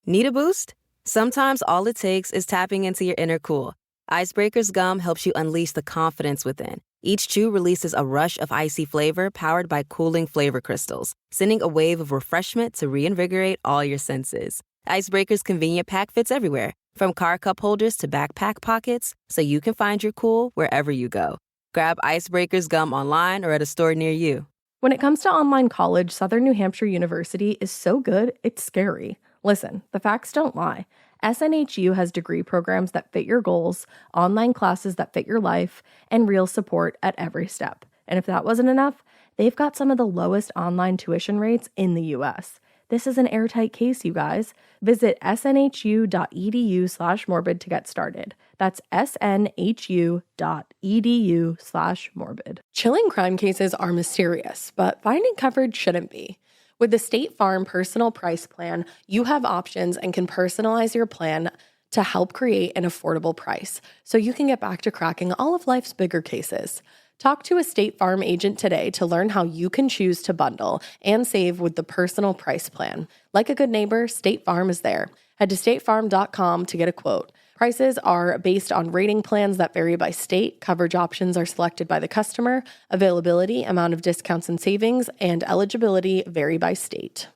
Need a boost? Sometimes all it takes is tapping into your inner cool. Icebreaker's gum helps you unleash the confidence within. Each chew releases a rush of icy flavor powered by cooling flavor crystals, sending a wave of refreshment to reinvigorate all your senses. Icebreaker's convenient pack fits everywhere, from car cup holders to backpack pockets, so you can find your cool wherever you go. Grab Icebreaker's gum online or at a store near you. When it comes to online college, Southern New Hampshire University is so good, it's scary. Listen, the facts don't lie. SNHU has degree programs that fit your goals, online classes that fit your life, and real support at every step. And if that wasn't enough, they've got some of the lowest online tuition rates in the U.S. This is an airtight case, you guys. Visit snhu.edu/morbid to get started. That's snhu.edu/morbid. Chilling crime cases are mysterious, but finding coverage shouldn't be. With the State Farm Personal Price Plan, you have options and can personalize your plan to help create an affordable price so you can get back to cracking all of life's bigger cases. Talk to a State Farm agent today to learn how you can choose to bundle and save with the Personal Price Plan. Like a good neighbor, State Farm is there. Head to statefarm.com to get a quote. Prices are based on rating plans that vary by state. Coverage options are selected by the customer. Availability, amount of discounts and savings, and eligibility vary by state.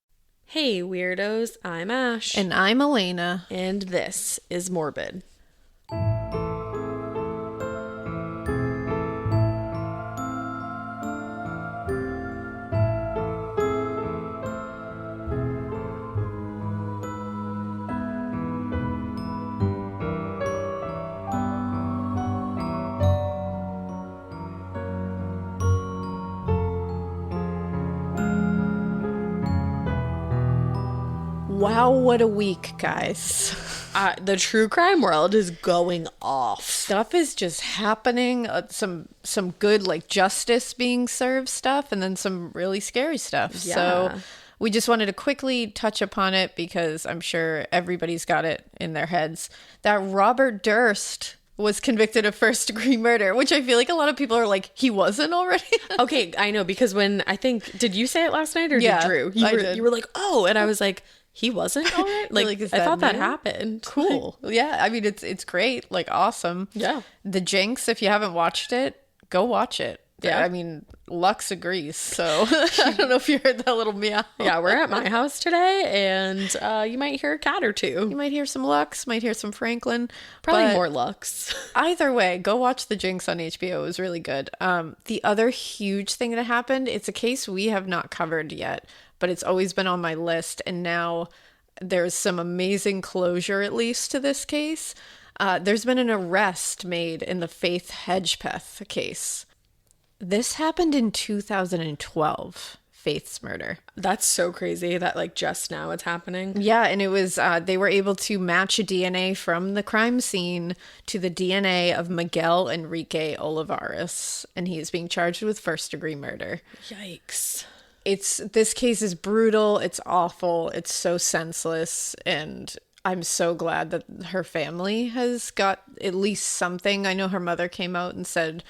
Hey weirdos, I'm Ash. And I'm Alaina. And this is Morbid. Wow, what a week, guys. The true crime world is going off. Stuff is just happening. Some good, like, justice being served stuff, and then some really scary stuff. Yeah. So we just wanted to quickly touch upon it because I'm sure everybody's got it in their heads. That Robert Durst was convicted of first-degree murder, which I feel like a lot of people are like, he wasn't already? Okay, I know, because when I think, did you say it last night or did Drew? I did. You were like, oh, and I was like, he wasn't all right? Like I thought that happened. Cool. Yeah, I mean, it's great. Like, awesome. Yeah. The Jinx, if you haven't watched it, go watch it. Yeah. I mean, Lux agrees, so I don't know if you heard that little meow. Yeah, we're at my house today, and you might hear a cat or two. You might hear some Lux, might hear some Franklin. Probably more Lux. Either way, go watch The Jinx on HBO. It was really good. The other huge thing that happened, it's a case we have not covered yet, but it's always been on my list, and now there's some amazing closure, at least, to this case. There's been an arrest made in the Faith Hedgepeth case. This happened in 2012, Faith's murder. That's so crazy that, like, just now it's happening. Yeah, and it was, they were able to match a DNA from the crime scene to the DNA of Miguel Enrique Olivares, and he is being charged with first-degree murder. Yikes. This case is brutal, it's awful, it's so senseless, and I'm so glad that her family has got at least something. I know her mother came out and said,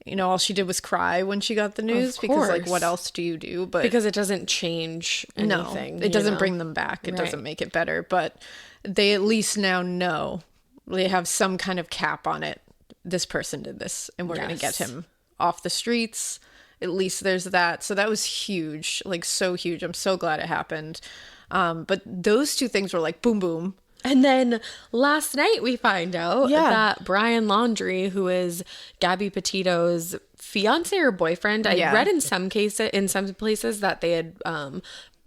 you know, all she did was cry when she got the news because, like, what else do you do? But because it doesn't change anything. No, it doesn't bring them back. It doesn't make it better. But they at least now know, they have some kind of cap on it. This person did this, and we're going to get him off the streets. At least there's that. So that was huge, like, so huge. I'm so glad it happened. But those two things were like boom, boom. And then last night we find out that Brian Laundrie, who is Gabby Petito's fiance or boyfriend, I read in some places that they had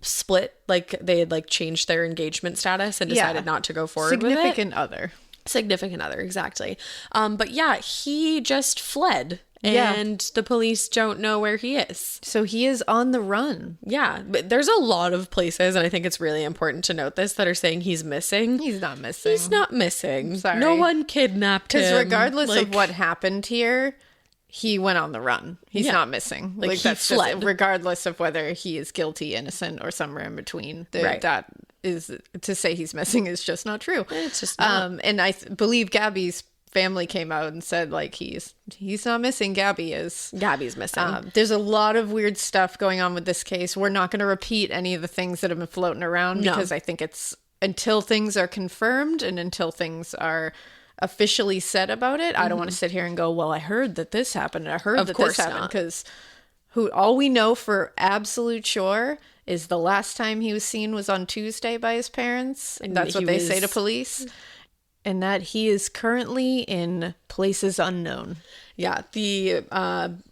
split, like they had like changed their engagement status and decided not to go forward with it. Significant other, exactly. But yeah, he just fled. And the police don't know where he is. So he is on the run. Yeah, but there's a lot of places, and I think it's really important to note this, that are saying he's missing. He's not missing. He's not missing. Sorry. No one kidnapped him. Because regardless of what happened here, he went on the run. He's not missing. Like he that's fled. Just, regardless of whether he is guilty, innocent, or somewhere in between. That is, to say he's missing is just not true. It's just not. And I believe Gabby's family came out and said, like, he's not missing. Gabby's missing. There's a lot of weird stuff going on with this case. We're not going to repeat any of the things that have been floating around because I think it's until things are confirmed and until things are officially said about it, I don't want to sit here and go, well, I heard that this happened. I heard that this happened, because all we know for absolute sure is the last time he was seen was on Tuesday by his parents. And that's what they say to police. And that he is currently in places unknown. Yeah, the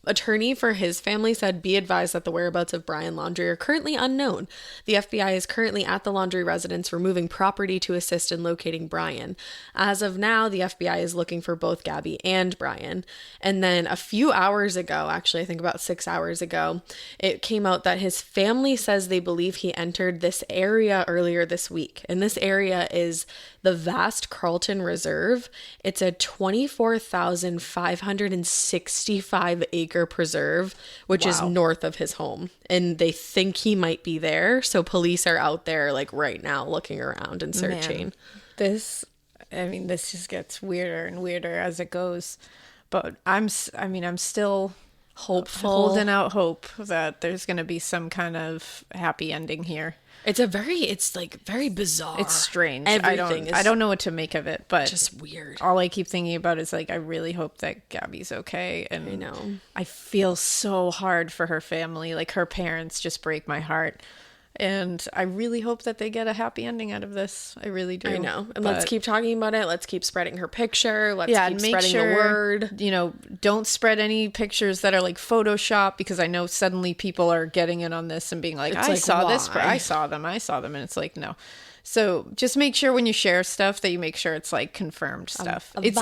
attorney for his family said, be advised that the whereabouts of Brian Laundrie are currently unknown. The FBI is currently at the Laundrie residence removing property to assist in locating Brian. As of now, the FBI is looking for both Gabby and Brian. And then a few hours ago, actually, I think about 6 hours ago, it came out that his family says they believe he entered this area earlier this week. And this area is the vast Carlton Reserve. It's a 24,565 acre preserve, which is north of his home. And they think he might be there. So police are out there like right now looking around and searching. Man, this just gets weirder and weirder as it goes. But I'm still hopeful, holding out hope that there's going to be some kind of happy ending here. It's like very bizarre. It's strange. Everything I don't know what to make of it, but just weird. All I keep thinking about is like, I really hope that Gabby's okay. And I know. I feel so hard for her family. Like, her parents just break my heart. And I really hope that they get a happy ending out of this. I really do. I know. And let's keep talking about it. Let's keep spreading her picture. Let's keep spreading the word. You know, don't spread any pictures that are like Photoshop, because I know suddenly people are getting in on this and being like, I saw them. And it's like, no. So just make sure when you share stuff that you make sure it's like confirmed stuff. It's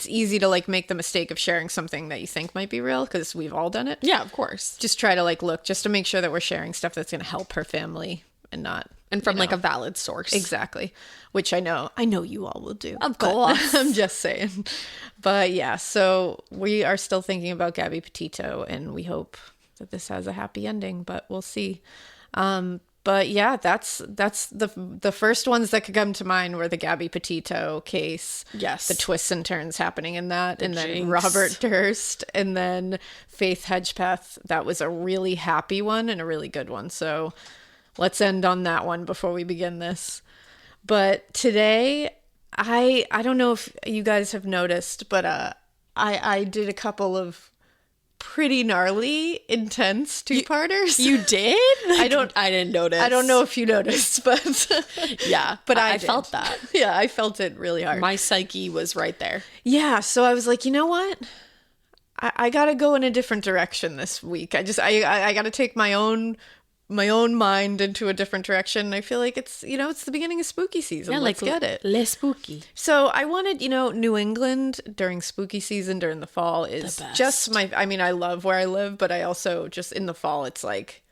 easy to like make the mistake of sharing something that you think might be real, because we've all done it. Yeah, of course. Just try to like look, just to make sure that we're sharing stuff that's going to help her family and not, and from like a valid source. Exactly. Which I know you all will do. Of course. I'm just saying. But yeah, so we are still thinking about Gabby Petito, and we hope that this has a happy ending, but we'll see. But yeah, that's the first ones that could come to mind were the Gabby Petito case. Yes. The twists and turns happening in that. And then Robert Durst, and then Faith Hedgepeth. That was a really happy one and a really good one. So let's end on that one before we begin this. But today, I don't know if you guys have noticed, but I did a couple of pretty gnarly, intense two-parters. You did? I didn't notice. I don't know if you noticed, but yeah, but I felt that. Yeah, I felt it really hard. My psyche was right there. Yeah, so I was like, you know what? I gotta go in a different direction this week. I gotta take my own mind into a different direction. I feel like it's the beginning of spooky season. Yeah, let's get it. Less spooky. So I wanted, New England during spooky season, during the fall is just I love where I live, but I also just in the fall, it's like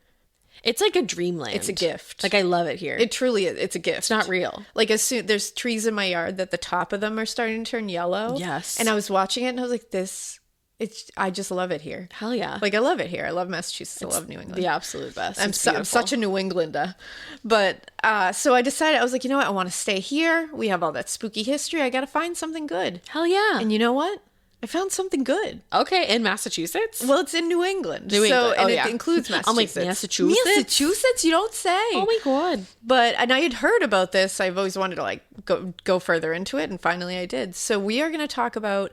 a dreamland. It's a gift. Like, I love it here. It truly is. It's a gift. It's not real. Like, as soon there's trees in my yard that the top of them are starting to turn yellow. Yes. And I was watching it and I was like, I just love it here. Hell yeah. Like, I love it here. I love Massachusetts. I love New England. The absolute best. I'm such a New Englander. But so I decided, I was like, you know what? I want to stay here. We have all that spooky history. I got to find something good. Hell yeah. And you know what? I found something good. Okay, in Massachusetts? Well, it's in New England. It includes Massachusetts. I'm like, Massachusetts? Massachusetts? You don't say. Oh my God. And I had heard about this. I've always wanted to like go further into it, and finally I did. So we are going to talk about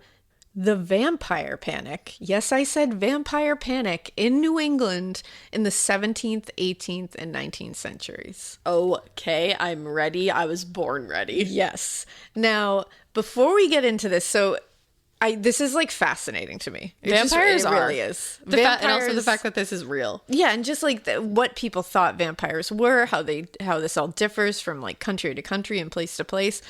the vampire panic. Yes, I said vampire panic in New England in the 17th, 18th, and 19th centuries. Okay, I'm ready. I was born ready. Yes. Now, before we get into this, this is like fascinating to me. Vampires really is. And also the fact that this is real. Yeah, and just like what people thought vampires were, how this all differs from like country to country and place to place.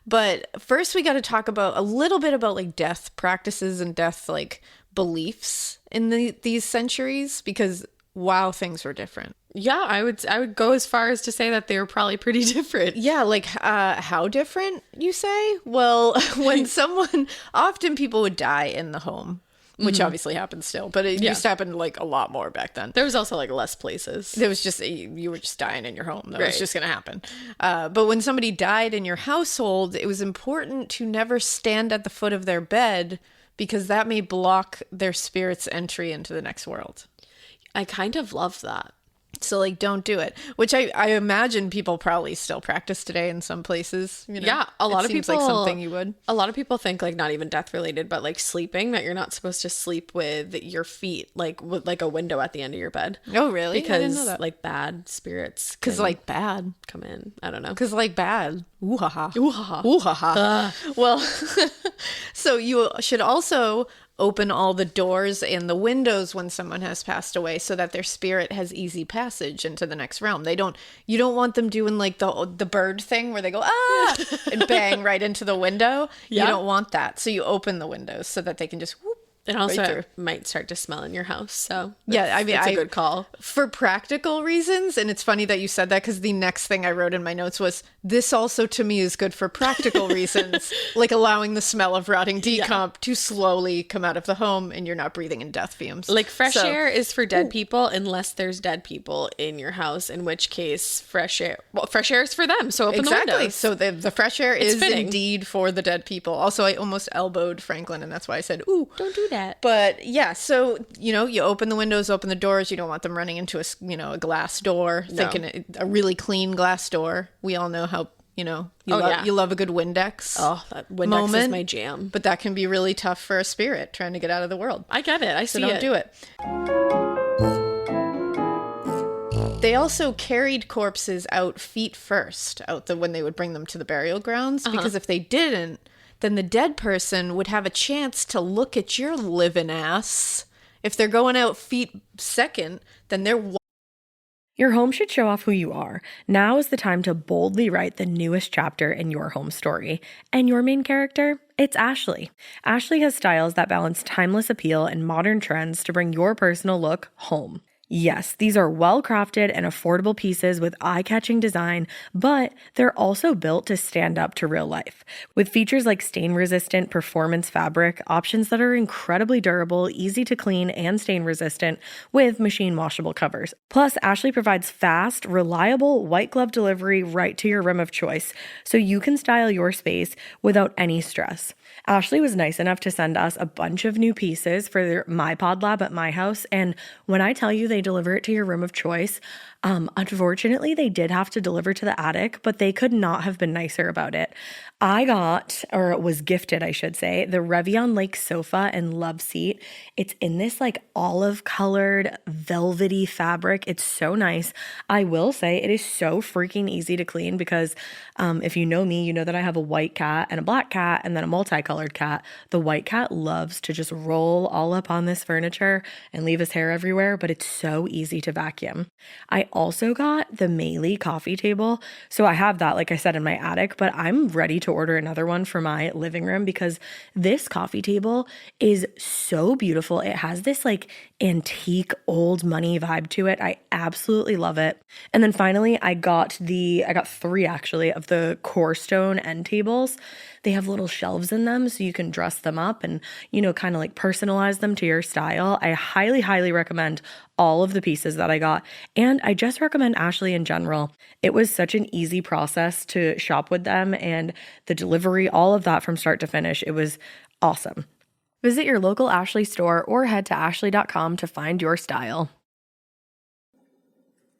But first we got to talk about a little bit about like death practices and death like beliefs in these centuries, because wow, things were different. Yeah, I would go as far as to say that they were probably pretty different. Yeah, like how different, you say? Well, often people would die in the home, which obviously happens still, but it used to happen like a lot more back then. There was also like less places. There was just, you were just dying in your home. That was just going to happen. But when somebody died in your household, it was important to never stand at the foot of their bed, because that may block their spirit's entry into the next world. I kind of love that. So like, don't do it, which I imagine people probably still practice today in some places. You know? Yeah, a lot of seems people, like something you would. A lot of people think like not even death related, but like sleeping, that you're not supposed to sleep with your feet like with like a window at the end of your bed. Oh, really? Because I didn't know that. like bad spirits. Because like bad come in. I don't know. Because like bad. Ooh ha ha. Ooh ha ha. Ooh ha ha. Well, so you should also open all the doors and the windows when someone has passed away so that their spirit has easy passage into the next realm. You don't want them doing like the bird thing where they go, ah, and bang right into the window. Yeah. You don't want that. So you open the windows so that they can just whoop. And also right might start to smell in your house. So yeah, I mean, it's a good call. For practical reasons, and it's funny that you said that because the next thing I wrote in my notes was, this also to me is good for practical reasons, like allowing the smell of rotting decomp to slowly come out of the home and you're not breathing in death fumes. Like fresh air is for dead people unless there's dead people in your house, in which case fresh air is for them. So open the windows. So the fresh air is fitting. Indeed for the dead people. Also, I almost elbowed Franklin, and that's why I said, ooh, don't do that. But yeah, so, you know, you open the windows, open the doors. You don't want them running into a glass door, thinking a really clean glass door. We all know how, you love a good Windex. Oh, that Windex is my jam. But that can be really tough for a spirit trying to get out of the world. I get it. So don't do it. They also carried corpses out feet first, when they would bring them to the burial grounds, because if they didn't, then the dead person would have a chance to look at your living ass. If they're going out feet second, then they're... Your home should show off who you are. Now is the time to boldly write the newest chapter in your home story. And your main character? It's Ashley. Ashley has styles that balance timeless appeal and modern trends to bring your personal look home. Yes, these are well-crafted and affordable pieces with eye-catching design, but they're also built to stand up to real life. With features like stain-resistant performance fabric, options that are incredibly durable, easy to clean, and stain-resistant with machine-washable covers. Plus, Ashley provides fast, reliable, white-glove delivery right to your room of choice, so you can style your space without any stress. Ashley was nice enough to send us a bunch of new pieces for my pod lab at my house, and when I tell you they deliver it to your room of choice, unfortunately, they did have to deliver to the attic, but they could not have been nicer about it. I got, or was gifted, I should say, the Revion Lake sofa and love seat. It's in this like olive-colored, velvety fabric. It's so nice. I will say it is so freaking easy to clean because if you know me, you know that I have a white cat and a black cat and then a multicolored cat. The white cat loves to just roll all up on this furniture and leave his hair everywhere, but it's so easy to vacuum. I also got the Meili coffee table. So I have that, like I said, in my attic, but I'm ready to order another one for my living room because this coffee table is so beautiful. It has this like antique old money vibe to it. I absolutely love it. And then finally, I got three actually of the core stone end tables. They have little shelves in them so you can dress them up and, kind of like personalize them to your style. I highly, highly recommend all of the pieces that I got. And I just recommend Ashley in general. It was such an easy process to shop with them and the delivery, all of that from start to finish. It was awesome. Visit your local Ashley store or head to ashley.com to find your style.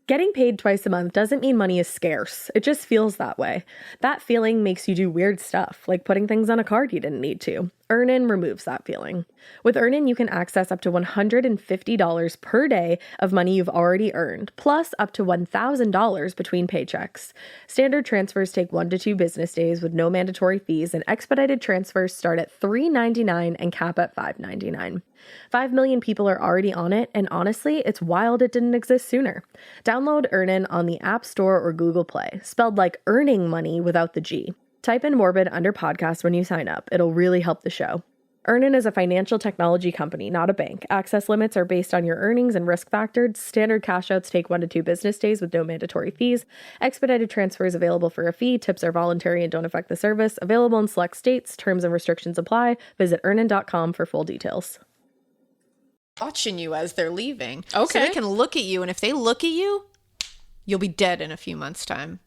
Getting paid twice a month doesn't mean money is scarce. It just feels that way. That feeling makes you do weird stuff, like putting things on a card you didn't need to. Earnin removes that feeling. With Earnin, you can access up to $150 per day of money you've already earned, plus up to $1,000 between paychecks. Standard transfers take 1 to 2 business days with no mandatory fees, and expedited transfers start at $3.99 and cap at $5.99. 5 million people are already on it, and honestly, it's wild it didn't exist sooner. Download Earnin on the App Store or Google Play, spelled like earning money without the G. Type in Morbid under podcast when you sign up. It'll really help the show. Earnin is a financial technology company, not a bank. Access limits are based on your earnings and risk factors. Standard cash outs take 1 to 2 business days with no mandatory fees. Expedited transfers available for a fee. Tips are voluntary and don't affect the service. Available in select states. Terms and restrictions apply. Visit earnin.com for full details. Watching you as they're leaving. Okay. So they can look at you, and if they look at you, you'll be dead in a few months' time.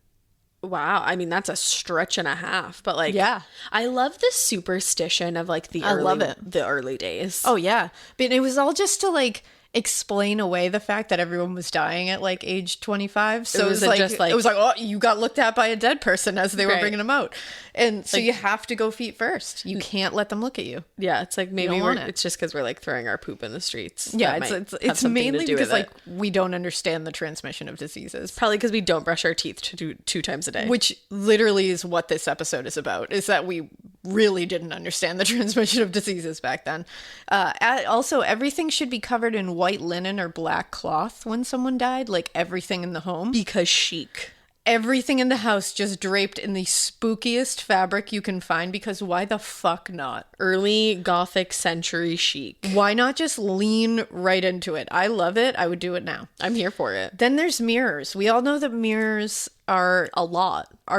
Wow. I mean, that's a stretch and a half, but like, yeah, I love the superstition of like the early days. Oh yeah. But it was all just to like explain away the fact that everyone was dying at like age 25. So it was just like, oh, you got looked at by a dead person as they were bringing them out. And so you have to go feet first. You can't let them look at you. Yeah, it's like maybe it's just because we're like throwing our poop in the streets. Yeah, it's mainly because like we don't understand the transmission of diseases. Probably because we don't brush our teeth two times a day. Which literally is what this episode is about, is that we really didn't understand the transmission of diseases back then. Also, everything should be covered in white linen or black cloth when someone died, like everything in the home. Because chic. Everything in the house just draped in the spookiest fabric you can find, because why the fuck not? Early Gothic century chic. Why not just lean right into it? I love it. I would do it now. I'm here for it. Then there's mirrors. We all know that mirrors are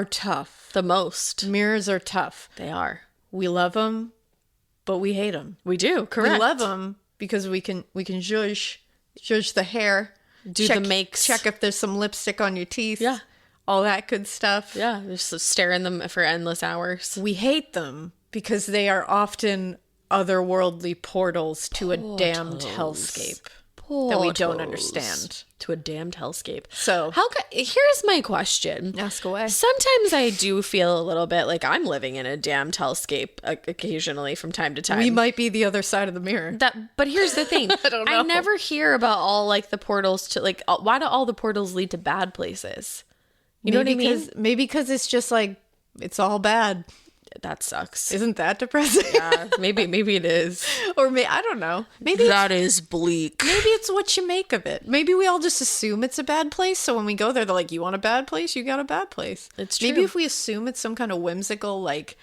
tough. The most. Mirrors are tough. They are. We love them, but we hate them. We do, correct. We love them because we can judge the hair, the makes, check if there's some lipstick on your teeth. Yeah. All that good stuff. Yeah, just staring them for endless hours. We hate them because they are often otherworldly portals to a damned hellscape that we don't understand. To a damned hellscape. So here's my question. Ask away. Sometimes I do feel a little bit like I'm living in a damned hellscape occasionally from time to time. We might be the other side of the mirror. But here's the thing. I don't know. I never hear about all like the portals to like, why do all the portals lead to bad places? You know what I mean? Maybe because it's just like, it's all bad. That sucks. Isn't that depressing? Yeah, maybe it is. Or I don't know. Maybe that is bleak. Maybe it's what you make of it. Maybe we all just assume it's a bad place. So when we go there, they're like, you want a bad place? You got a bad place. It's true. Maybe if we assume it's some kind of whimsical, like,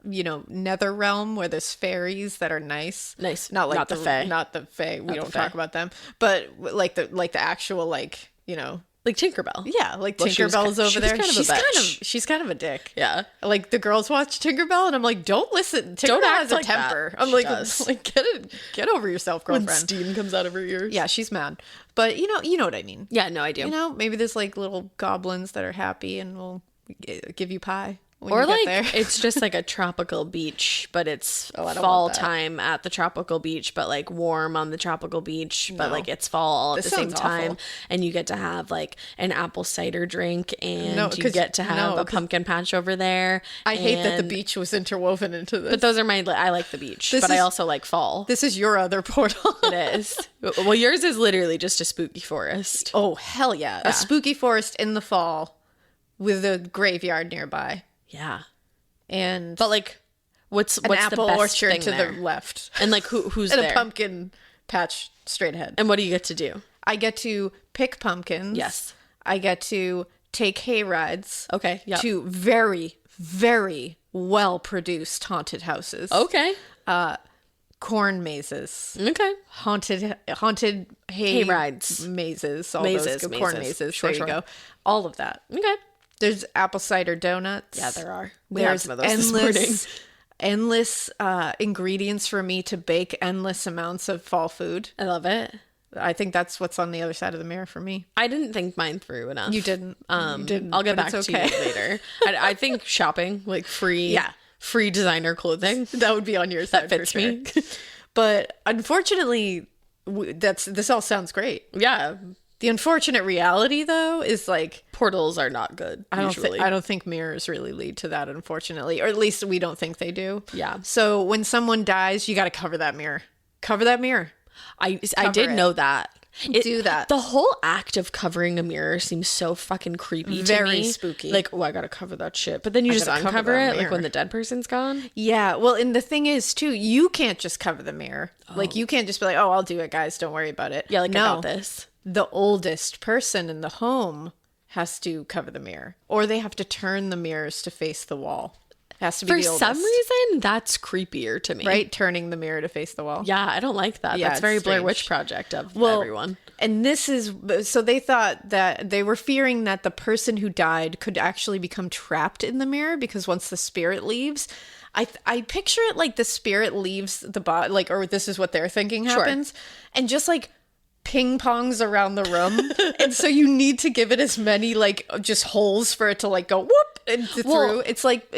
nether realm where there's fairies that are nice. Not the fae. Not the fae. We don't talk about them. But like the actual, like, like Tinkerbell. Yeah, like Tinkerbell's over there. She's kind of a dick. Yeah. Like the girls watch Tinkerbell and I'm like, don't listen. Tinkerbell has a temper. That. I'm like get over yourself, girlfriend. When steam comes out of her ears. Yeah, she's mad. But you know what I mean. Yeah, no, I do. Maybe there's like little goblins that are happy and will give you pie. Or like it's just like a tropical beach, but it's fall time at the tropical beach, but like warm on the tropical beach, but like it's fall all at the same time, and you get to have like an apple cider drink, and you get to have a pumpkin patch over there. I hate that the beach was interwoven into this. But those are I like the beach, I also like fall. This is your other portal. It is. Well, yours is literally just a spooky forest. Oh, hell yeah. A spooky forest in the fall with a graveyard nearby. Yeah. But like what's an apple the best orchard thing to there? The left. And like who's and there? A pumpkin patch straight ahead. And what do you get to do? I get to pick pumpkins. Yes. I get to take hay rides. Okay. Yeah. To very, very well produced haunted houses. Okay. Corn mazes. Okay. Haunted hay rides. Mazes. All those corn mazes. Sure. There you go. All of that. Okay. There's apple cider donuts. Yeah, there are. We have some of those this morning. Endless ingredients for me to bake endless amounts of fall food. I love it. I think that's what's on the other side of the mirror for me. I didn't think mine through enough. You didn't. I'll get back to you later. I think shopping, like free designer clothing, that would be on your side. That fits me. But unfortunately, this all sounds great. Yeah. The unfortunate reality, though, is like portals are not good. I don't think mirrors really lead to that, unfortunately, or at least we don't think they do. Yeah. So when someone dies, you got to cover that mirror. Cover that mirror. I did know that. Do that. The whole act of covering a mirror seems so fucking creepy to me. Very spooky. Like, I gotta cover that shit. But then you just uncover it, like when the dead person's gone. Yeah. Well, and the thing is, too, you can't just cover the mirror. Oh. Like, you can't just be like, oh, I'll do it, guys. Don't worry about it. Yeah, like, no. I got this. The oldest person in the home has to cover the mirror, or they have to turn the mirrors to face the wall. It has to be the oldest. For some reason, that's creepier to me. Right? Turning the mirror to face the wall. Yeah, I don't like that. Yeah, that's very strange. Blair Witch Project of everyone. And this is, so they thought that they were fearing that the person who died could actually become trapped in the mirror, because once the spirit leaves, I picture it like the spirit leaves the body, like, or this is what they're thinking happens, and just like ping pongs around the room. And so you need to give it as many like just holes for it to like go whoop and through. It's like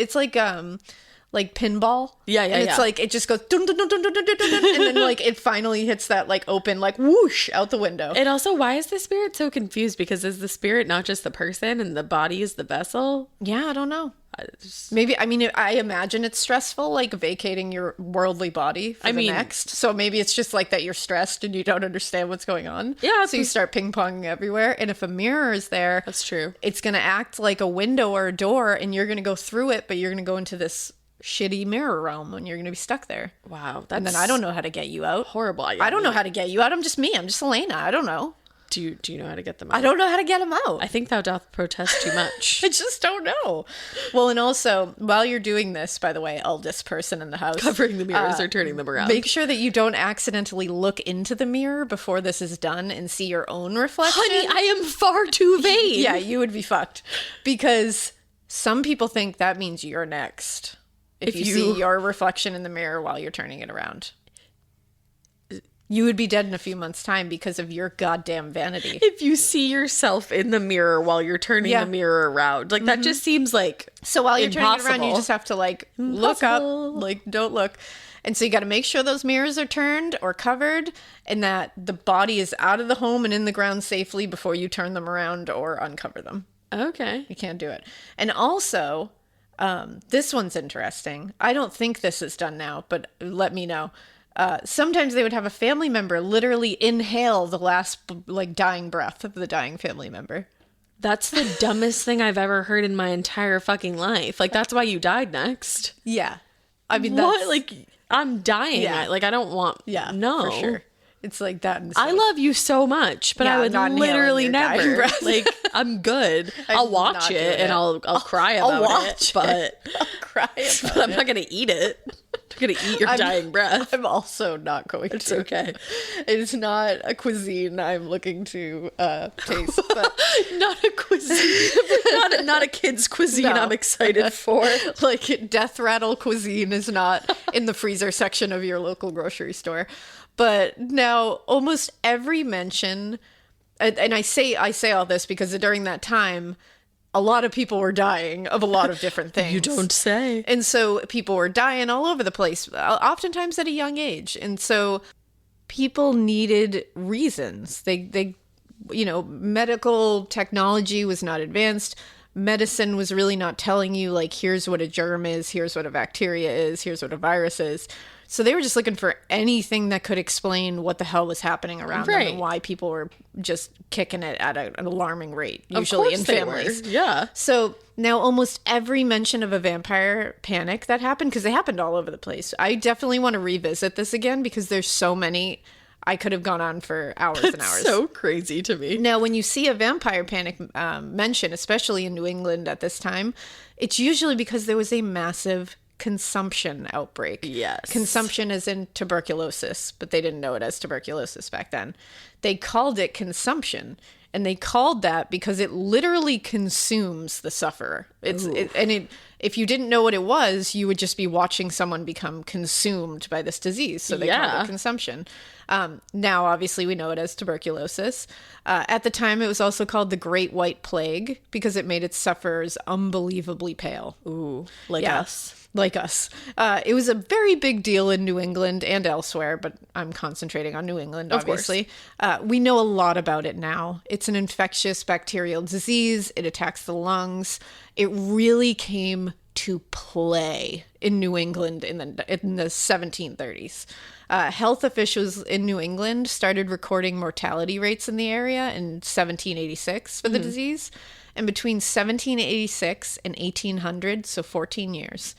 like pinball. Yeah, yeah, and it's like it just goes dun, dun, dun, dun, dun, dun, dun, dun, and then like it finally hits that like open like whoosh out the window. And also, why is the spirit so confused? Because is the spirit not just the person and the body is the vessel? Yeah, I don't know. Maybe, I mean, I imagine it's stressful, like vacating your worldly body for the next. So maybe it's just like that you're stressed and you don't understand what's going on. Yeah. So you start ping-ponging everywhere. And if a mirror is there, that's true. It's going to act like a window or a door and you're going to go through it, but you're going to go into this shitty mirror realm and you're going to be stuck there. Wow. And then I don't know how to get you out. Horrible. I don't know how to get you out. I'm just me. I'm just Alaina. I don't know. Do you know how to get them out? I don't know how to get them out. I think thou doth protest too much. I just don't know. Well, and also, while you're doing this, by the way, eldest person in the house. Covering the mirrors or turning them around. Make sure that you don't accidentally look into the mirror before this is done and see your own reflection. Honey, I am far too vain. Yeah, you would be fucked. Because some people think that means you're next. If you see your reflection in the mirror while you're turning it around. You would be dead in a few months' time because of your goddamn vanity. If you see yourself in the mirror while you're turning the mirror around. Like, that just seems like So while you're impossible. turning it around, you just have to, like, look up. Like, don't look. And so you got to make sure those mirrors are turned or covered and that the body is out of the home and in the ground safely before you turn them around or uncover them. Okay. You can't do it. And also, this one's interesting. I don't think this is done now, but let me know. Sometimes they would have a family member literally inhale the last like dying breath of the dying family member. That's the dumbest thing I've ever heard in my entire fucking life. Like, that's why you died next. Yeah. I mean, what? that's... Like, I'm dying. Yeah. I don't want... Yeah, no. for sure. It's like that. I love you so much, but I would literally never. Breath. Like, I'm good. I'll watch it and I'll cry about it. But I'll cry about but I'm not going to eat it. I'm going to eat your dying breath. I'm also not going to. It's okay. It is not a cuisine I'm looking to taste. But not a cuisine. not a kid's cuisine I'm excited for. Like, death rattle cuisine is not in the freezer section of your local grocery store. But now almost every mention, and I say all this because during that time, a lot of people were dying of a lot of different things. You don't say. And so people were dying all over the place, oftentimes at a young age. And so people needed reasons. They medical technology was not advanced. Medicine was really not telling you, like, here's what a germ is, here's what a bacteria is, here's what a virus is. So they were just looking for anything that could explain what the hell was happening around them and why people were just kicking it at an alarming rate, usually in families. Yeah. So now almost every mention of a vampire panic that happened, because they happened all over the place. I definitely want to revisit this again because there's so many. I could have gone on for hours and hours. So crazy to me. Now, when you see a vampire panic mention, especially in New England at this time, it's usually because there was a massive consumption outbreak. Yes. Consumption is in tuberculosis, but they didn't know it as tuberculosis back then. They called it consumption, and they called that because it literally consumes the sufferer. If you didn't know what it was, you would just be watching someone become consumed by this disease. So they called it consumption. Now, obviously, we know it as tuberculosis. At the time, it was also called the Great White Plague because it made its sufferers unbelievably pale. Ooh, like us. Like us. It was a very big deal in New England and elsewhere, but I'm concentrating on New England, obviously. We know a lot about it now. It's an infectious bacterial disease. It attacks the lungs. It really came to play in New England in the 1730s. Health officials in New England started recording mortality rates in the area in 1786 for the disease. And between 1786 and 1800, so 14 years,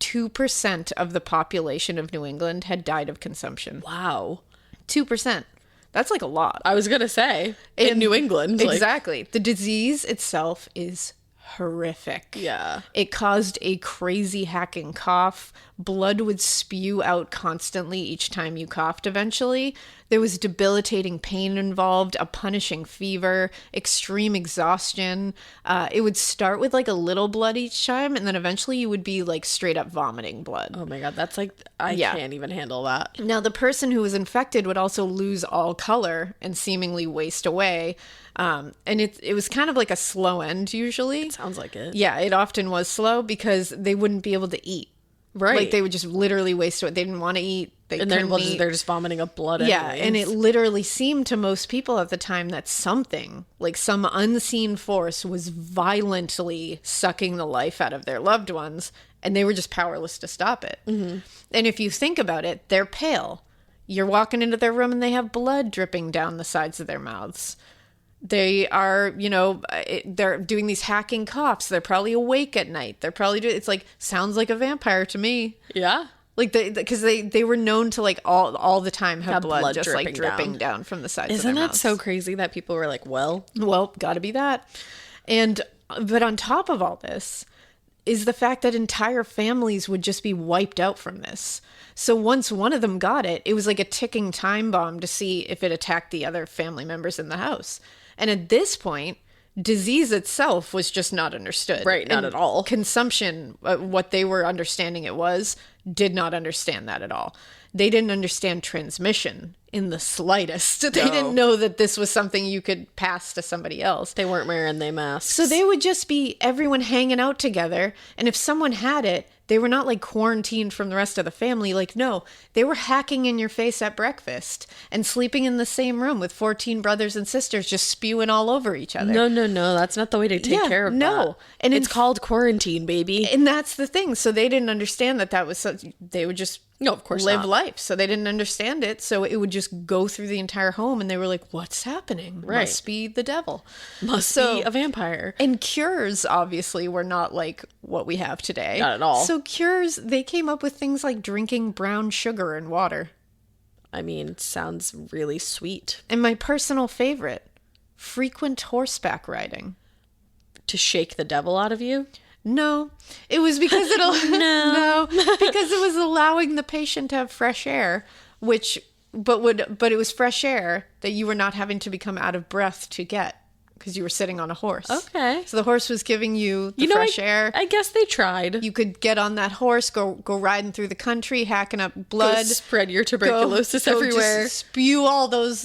2% of the population of New England had died of consumption. Wow. 2%. That's like a lot. I was going to say, in New England. Exactly. The disease itself is horrific. Yeah. It caused a crazy hacking cough. Blood would spew out constantly each time you coughed eventually. There was debilitating pain involved, a punishing fever, extreme exhaustion. It would start with like a little blood each time, and then eventually you would be like straight up vomiting blood. Oh my God, that's like, I can't even handle that. Now, the person who was infected would also lose all color and seemingly waste away. And it was kind of like a slow end usually. Sounds like it. Yeah, it often was slow because they wouldn't be able to eat. Right. Like they would just literally waste away. They didn't want to eat. They're just vomiting up blood. Yeah, anyways. and it literally seemed to most people at the time that something, like some unseen force, was violently sucking the life out of their loved ones, and they were just powerless to stop it. Mm-hmm. And if you think about it, they're pale. You're walking into their room and they have blood dripping down the sides of their mouths. They are, they're doing these hacking coughs. They're probably awake at night. They're probably it's like, sounds like a vampire to me. Yeah. Like because they were known to like all the time have blood just dripping down from the sides of their mouths. Isn't that so crazy that people were like, well, gotta be that. But on top of all this is the fact that entire families would just be wiped out from this. So once one of them got it, it was like a ticking time bomb to see if it attacked the other family members in the house. And at this point, disease itself was just not understood. Right, not at all. Consumption, what they were understanding it was, did not understand that at all. They didn't understand transmission in the slightest. They didn't know that this was something you could pass to somebody else. They weren't wearing their masks. So they would just be everyone hanging out together. And if someone had it, they were not like quarantined from the rest of the family. Like, no, they were hacking in your face at breakfast and sleeping in the same room with 14 brothers and sisters just spewing all over each other. No. That's not the way to take care of that. And it's called quarantine, baby. And that's the thing. So they didn't understand that was they would just of course live not. life. So they didn't understand it. So it would just go through the entire home and they were like, what's happening? Right. Must be the devil. Must be a vampire. And cures obviously were not like what we have today. Not at all. So cures, they came up with things like drinking brown sugar and water. I mean, sounds really sweet. And my personal favorite, frequent horseback riding. To shake the devil out of you? No, it was because no, because it was allowing the patient to have fresh air, but it was fresh air that you were not having to become out of breath to get because you were sitting on a horse. Okay. So the horse was giving you the fresh air. I guess they tried. You could get on that horse, go riding through the country, hacking up blood. Go spread your tuberculosis everywhere. Just spew all those,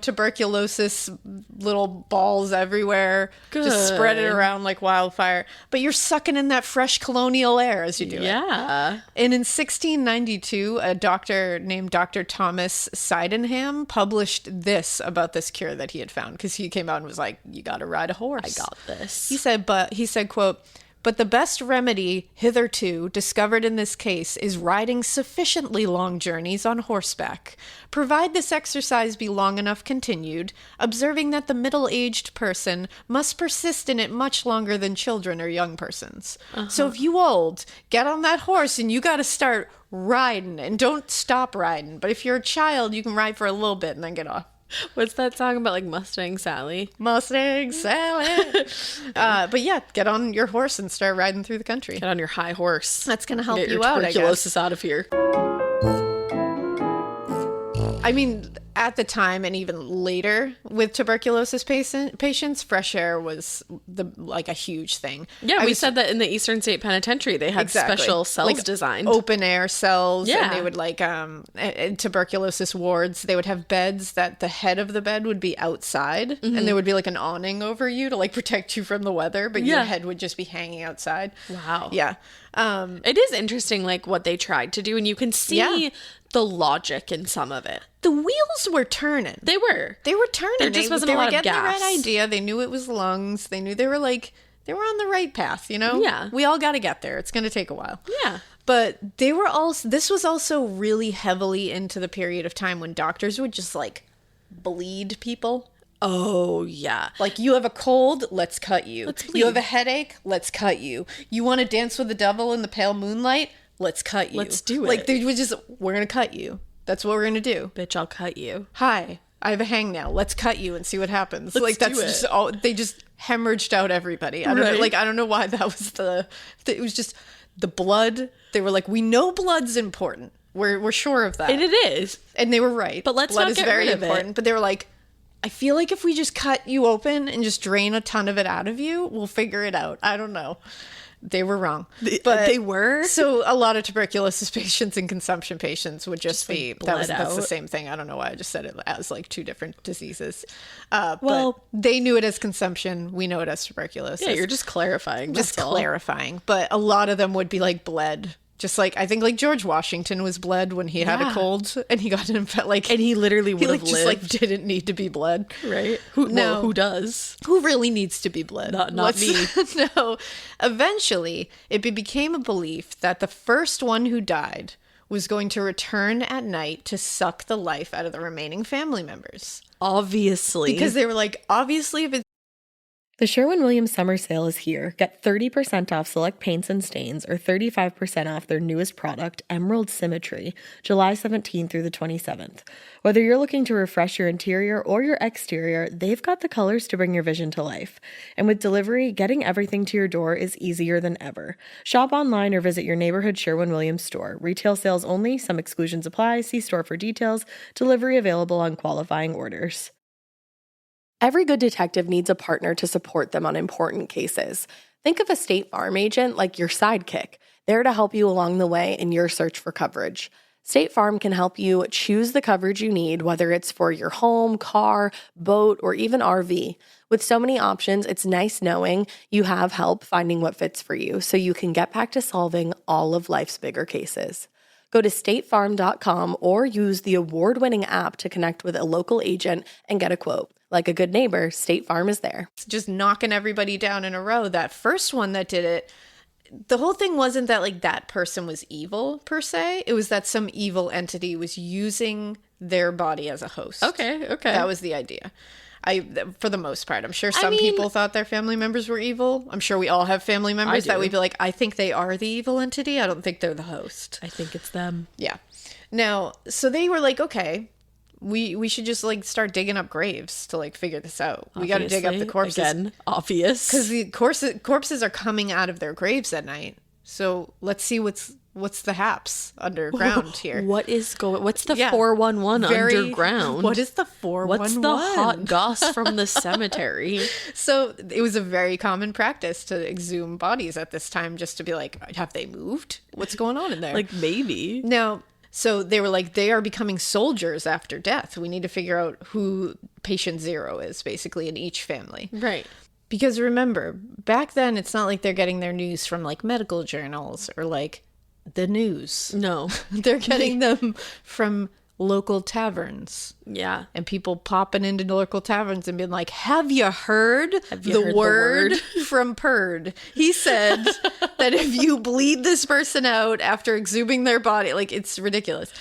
tuberculosis little balls everywhere. Good. Just spread it around like wildfire. But you're sucking in that fresh colonial air as you do it. Yeah. And in 1692, a doctor named Dr. Thomas Sydenham published this about this cure that he had found because he came out and was like, you got to ride a horse. I got this. He said, quote, but the best remedy hitherto discovered in this case is riding sufficiently long journeys on horseback. Provide this exercise be long enough continued, observing that the middle-aged person must persist in it much longer than children or young persons. Uh-huh. So if you old, get on that horse and you got to start riding and don't stop riding. But if you're a child, you can ride for a little bit and then get off. What's that song about, like Mustang Sally? Mustang Sally. But yeah, get on your horse and start riding through the country. Get on your high horse. That's going to help Get you your out, I guess. tuberculosis out of here. I mean, at the time and even later with tuberculosis patients, fresh air was a huge thing. Yeah, we said that in the Eastern State Penitentiary, they had special cells designed. Open air cells. Yeah. And they would tuberculosis wards. They would have beds that the head of the bed would be outside. Mm-hmm. And there would be like an awning over you to like protect you from the weather. But your head would just be hanging outside. Wow. Yeah. It is interesting like what they tried to do. And you can see the logic in some of it. The wheels were turning. They were turning. There just wasn't a lot of gas. They were getting the right idea. They knew it was lungs. They knew they were on the right path, Yeah. We all got to get there. It's going to take a while. Yeah. But this was also really heavily into the period of time when doctors would just like bleed people. Oh, yeah. Like, you have a cold, let's cut you. Let's bleed. You have a headache, let's cut you. You want to dance with the devil in the pale moonlight? Let's cut you. Let's do it. Like, they would just, we're going to cut you. That's what we're going to do. Bitch, I'll cut you. Hi, I have a hangnail. Let's cut you and see what happens. Let's that's do it. Just all, they just hemorrhaged out everybody. I don't know why that was it was just the blood. They were like, we know blood's important. We're sure of that. And it is. And they were right. But let's blood not is get very rid of important. it. But they were like, I feel like if we just cut you open and just drain a ton of it out of you, we'll figure it out. I don't know. They were wrong. But they were? So a lot of tuberculosis patients and consumption patients would just be, like that's the same thing. I don't know why I just said it as like two different diseases. But they knew it as consumption. We know it as tuberculosis. Yeah, you're just clarifying. Just clarifying. But a lot of them would be like bled Just like, I think like George Washington was bled when he had a cold and he got like, and he literally would have lived. Just like didn't need to be bled. Right. Who does? Who really needs to be bled? Not me. No. Eventually, it became a belief that the first one who died was going to return at night to suck the life out of the remaining family members. Obviously. Because they were like, obviously, if it's The Sherwin-Williams summer sale is here. Get 30% off select paints and stains or 35% off their newest product, Emerald Symmetry, July 17th through the 27th. Whether you're looking to refresh your interior or your exterior, they've got the colors to bring your vision to life. And with delivery, getting everything to your door is easier than ever. Shop online or visit your neighborhood Sherwin-Williams store. Retail sales only. Some exclusions apply. See store for details. Delivery available on qualifying orders. Every good detective needs a partner to support them on important cases. Think of a State Farm agent like your sidekick, there to help you along the way in your search for coverage. State Farm can help you choose the coverage you need, whether it's for your home, car, boat, or even RV. With so many options, it's nice knowing you have help finding what fits for you so you can get back to solving all of life's bigger cases. Go to statefarm.com or use the award-winning app to connect with a local agent and get a quote. Like a good neighbor, State Farm is there. just knocking everybody down in a row. That first one that did it, the whole thing wasn't that like that person was evil per se. It was that some evil entity was using their body as a host. Okay. That was the idea. For the most part, I'm sure some people thought their family members were evil. I'm sure we all have family members that we'd be like, I think they are the evil entity. I don't think they're the host. I think it's them. Yeah. Now, so they were like, okay, we should just like start digging up graves to like figure this out. We got to dig up the corpses. Again, obvious. Because the corpses are coming out of their graves at night. So let's see what's the haps underground here. What's the 411 underground? What is the 411? What's the hot goss from the cemetery? So it was a very common practice to exhume bodies at this time, just to be like, have they moved? What's going on in there? Like, maybe. Now, so they were like, they are becoming soldiers after death. We need to figure out who patient zero is, basically, in each family. Right. Because remember, back then, it's not like they're getting their news from like medical journals or like the news. No. They're getting them from local taverns. Yeah. And people popping into local taverns and being like, have you heard the word from Purd? He said that if you bleed this person out after exhuming their body, like, it's ridiculous.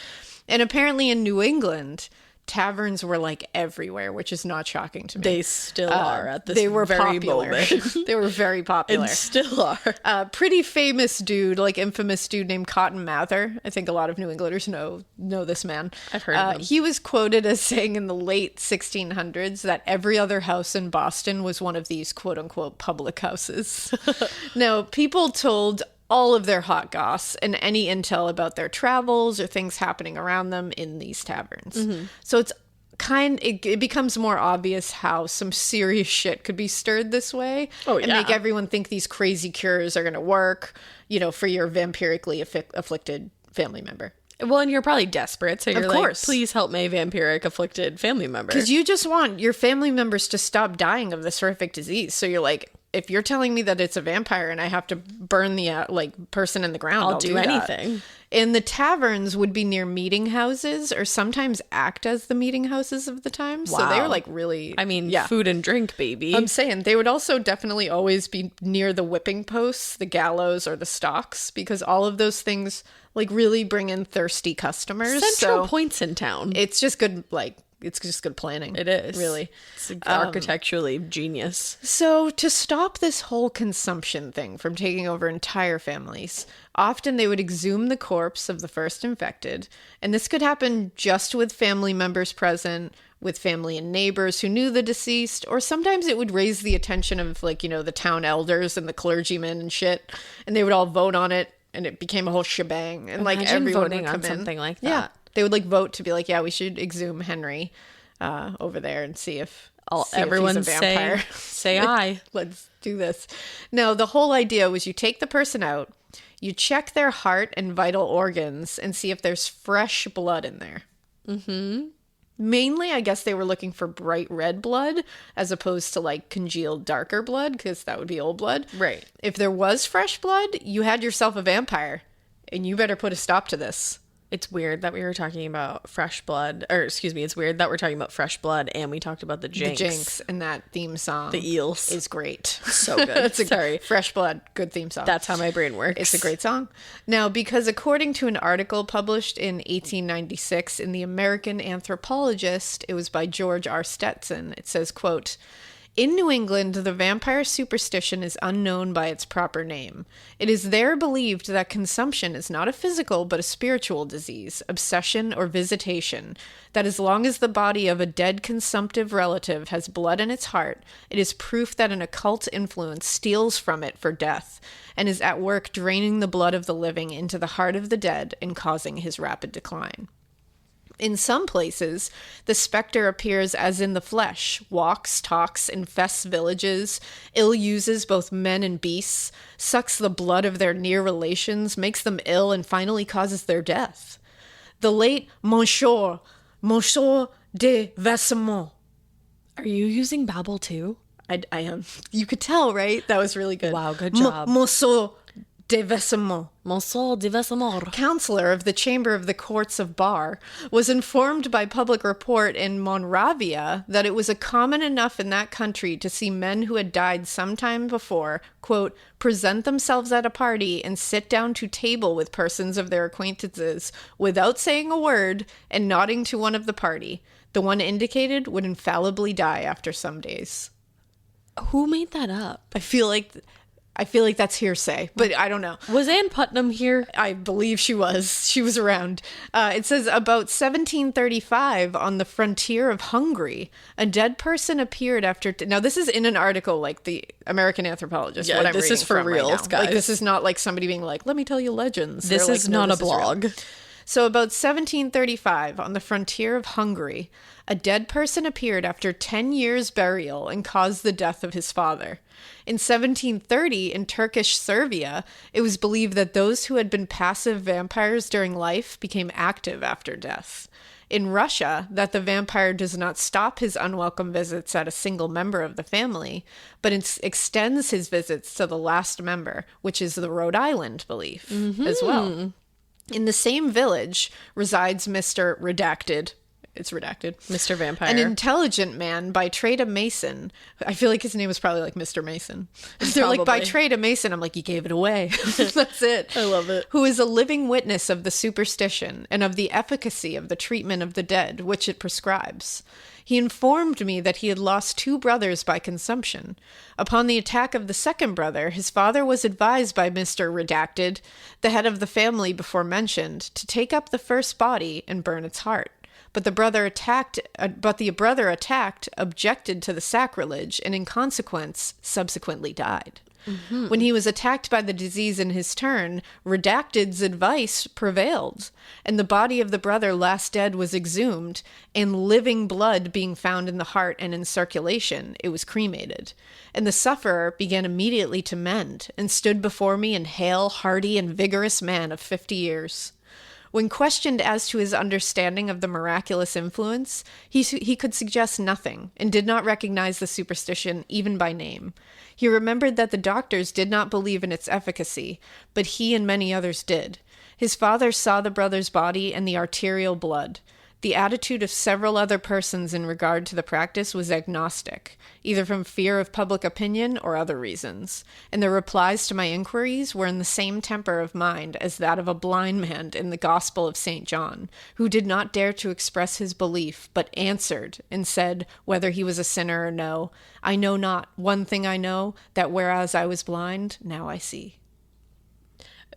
And apparently in New England, taverns were like everywhere, which is not shocking to me. They still are at this they were very popular. moment. They were very popular. And still are. Pretty famous dude, like infamous dude named Cotton Mather. I think a lot of New Englanders know this man. I've heard of him. He was quoted as saying in the late 1600s that every other house in Boston was one of these quote unquote public houses. Now, people told all of their hot goss and any intel about their travels or things happening around them in these taverns. Mm-hmm. So it becomes more obvious how some serious shit could be stirred this way and make everyone think these crazy cures are going to work, for your vampirically afflicted family member. Well, and you're probably desperate, so you're Of course. like, please help my vampiric afflicted family member. Because you just want your family members to stop dying of this horrific disease. So you're like, if you're telling me that it's a vampire and I have to burn the person in the ground, I'll do anything. That. And the taverns would be near meeting houses or sometimes act as the meeting houses of the time. Wow. So they were like really... food and drink, baby. I'm saying they would also definitely always be near the whipping posts, the gallows, or the stocks, because all of those things like really bring in thirsty customers. Central points in town. It's just good, it's just good planning. It is. Really. It's architecturally genius. So to stop this whole consumption thing from taking over entire families, often they would exhume the corpse of the first infected. And this could happen just with family members present, with family and neighbors who knew the deceased, or sometimes it would raise the attention of the town elders and the clergymen and shit. And they would all vote on it. And it became a whole shebang. And Imagine everyone voting would come on something in. like that. Yeah. They would vote to be like, yeah, we should exhume Henry over there and see if everyone he's a vampire. say aye. Let's do this. No, the whole idea was you take the person out, you check their heart and vital organs and see if there's fresh blood in there. Mm-hmm. Mainly, I guess they were looking for bright red blood as opposed to congealed darker blood, because that would be old blood. Right. If there was fresh blood, you had yourself a vampire. and you better put a stop to this. It's weird that we were talking about fresh blood, or excuse me, it's weird that we're talking about fresh blood and we talked about the Jinx. The Jinx and that theme song. The eels. Is great. So good. Sorry. Fresh blood, good theme song. That's how my brain works. It's a great song. Now, because according to an article published in 1896 in the American Anthropologist, it was by George R. Stetson, it says, quote, "In New England, the vampire superstition is unknown by its proper name. It is there believed that consumption is not a physical but a spiritual disease, obsession, or visitation, that as long as the body of a dead consumptive relative has blood in its heart, it is proof that an occult influence steals from it for death, and is at work draining the blood of the living into the heart of the dead and causing his rapid decline. In some places, the specter appears as in the flesh, walks, talks, infests villages, ill-uses both men and beasts, sucks the blood of their near relations, makes them ill, and finally causes their death. The late Monsieur de Vessemont." Are you using Babbel too? I am. You could tell, right? That was really good. Wow, good job. Monsieur de Vessemont, Monsieur de Vessemont, counselor of the Chamber of the Courts of Bar, was informed by public report in Moravia that it was a common enough in that country to see men who had died sometime before, quote, "present themselves at a party and sit down to table with persons of their acquaintances without saying a word and nodding to one of the party. The one indicated would infallibly die after some days." Who made that up? I feel like that's hearsay, but I don't know. Was Ann Putnam here? I believe she was. She was around. It says about 1735 on the frontier of Hungary, a dead person appeared after... Now, this is in an article, like the American Anthropologist. Yeah, what I'm this is for real, right guys. Like, this is not like somebody being like, let me tell you legends. This They're is like, no, not this a blog. So about 1735, on the frontier of Hungary, a dead person appeared after 10 years' burial and caused the death of his father. In 1730, in Turkish Serbia, it was believed that those who had been passive vampires during life became active after death. In Russia, that the vampire does not stop his unwelcome visits at a single member of the family, but extends his visits to the last member, which is the Rhode Island belief as well. In the same village resides Mr. Redacted. It's redacted. Mr. Vampire. An intelligent man, by trade a mason. I feel like his name was probably like Mr. Mason. They're like, by trade a mason. I'm like, you gave it away. That's it. I love it. Who is a living witness of the superstition and of the efficacy of the treatment of the dead, which it prescribes. He informed me that he had lost 2 brothers by consumption. Upon the attack of the second brother, his father was advised by Mr. Redacted, the head of the family before mentioned, to take up the first body and burn its heart. But the brother attacked, objected to the sacrilege, and in consequence, subsequently died. Mm-hmm. When he was attacked by the disease in his turn, Redacted's advice prevailed, and the body of the brother last dead was exhumed, and living blood being found in the heart and in circulation, it was cremated. And the sufferer began immediately to mend, and stood before me an hale, hearty, and vigorous man of 50 years. When questioned as to his understanding of the miraculous influence, he could suggest nothing, and did not recognize the superstition even by name. He remembered that the doctors did not believe in its efficacy, but he and many others did. His father saw the brother's body and the arterial blood. The attitude of several other persons in regard to the practice was agnostic, either from fear of public opinion or other reasons, and their replies to my inquiries were in the same temper of mind as that of a blind man in the Gospel of St. John, who did not dare to express his belief, but answered and said, whether he was a sinner or no, "I know not. One thing I know, that whereas I was blind, now I see."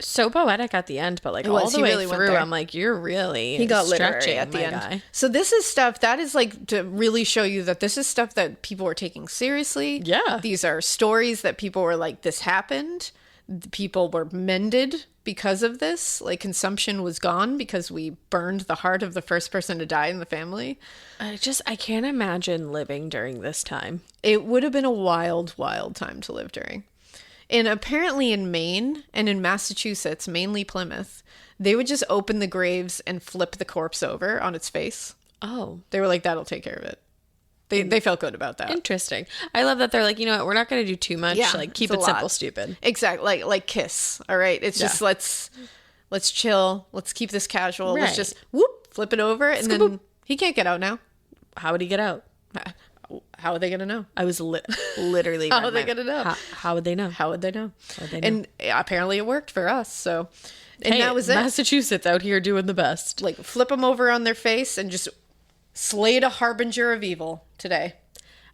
So poetic at the end, but like all the way through, I'm like, you're really he got stretching at the end. Guy. So this is stuff that is like to really show you that this is stuff that people were taking seriously. Yeah, these are stories that people were like, this happened. People were mended because of this. Like, consumption was gone because we burned the heart of the first person to die in the family. I can't imagine living during this time. It would have been a wild, wild time to live during. And apparently in Maine and in Massachusetts, mainly Plymouth, they would just open the graves and flip the corpse over on its face. Oh. They were like, that'll take care of it. They felt good about that. Interesting. I love that they're like, you know what, we're not going to do too much. Yeah, like, keep it simple, stupid. Exactly. Like Kiss. All right. It's just, let's Let's chill. Let's keep this casual. Right. Let's just flip it over. And then he can't get out now. How would he get out? How are they going to know? I was literally. How are they going to know? How would they know? How would they know? And apparently it worked for us. So, and hey, that was it. Massachusetts out here doing the best. Like flip them over on their face and just slayed a harbinger of evil today.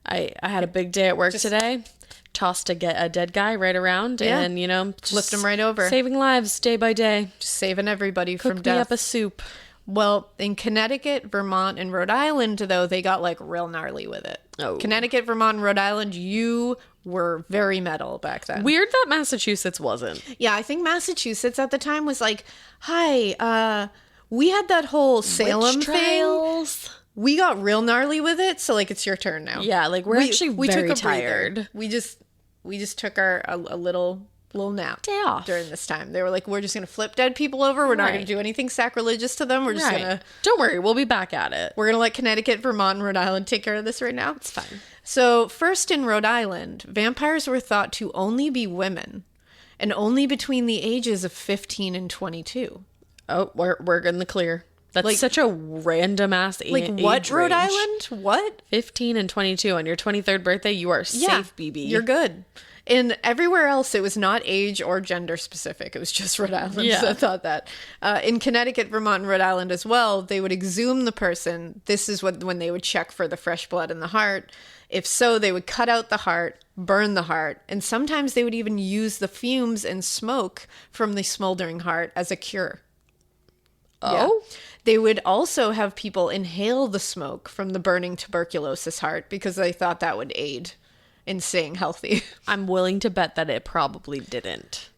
I had a big day at work today. Tossed a dead guy right around and, you know, flipped him right over. Saving lives day by day. Just saving everybody from Cook death. me up a soup. Well, in Connecticut, Vermont, and Rhode Island, though, they got like real gnarly with it. Oh. Connecticut, Vermont, and Rhode Island, you were very metal back then. Weird that Massachusetts wasn't. Yeah, I think Massachusetts at the time was like, hi, we had that whole Salem Witch trials. thing. We got real gnarly with it, so like it's your turn now. Yeah, like we're actually very took a tired. breather. We just took a little nap Day off during this time. They were like, we're just gonna flip dead people over. We're not Right. gonna do anything sacrilegious to them. We're just gonna Don't worry, we'll be back at it. We're gonna let Connecticut, Vermont, and Rhode Island take care of this right now. It's fine. So first in Rhode Island, vampires were thought to only be women, and only between the ages of 15 and 22. Oh, we're in the clear. That's Like- such a random ass age. Like what, age Rhode range. Island? What? 15 and 22 on your 23rd birthday, you are safe, BB. You're good. And everywhere else, it was not age or gender specific. It was just Rhode Island. Yeah. So I thought that. In Connecticut, Vermont, and Rhode Island as well, they would exhume the person. This is when they would check for the fresh blood in the heart. If so, they would cut out the heart, burn the heart, and sometimes they would even use the fumes and smoke from the smoldering heart as a cure. Oh? Yeah. They would also have people inhale the smoke from the burning tuberculosis heart because they thought that would aid in staying healthy. I'm willing to bet that it probably didn't.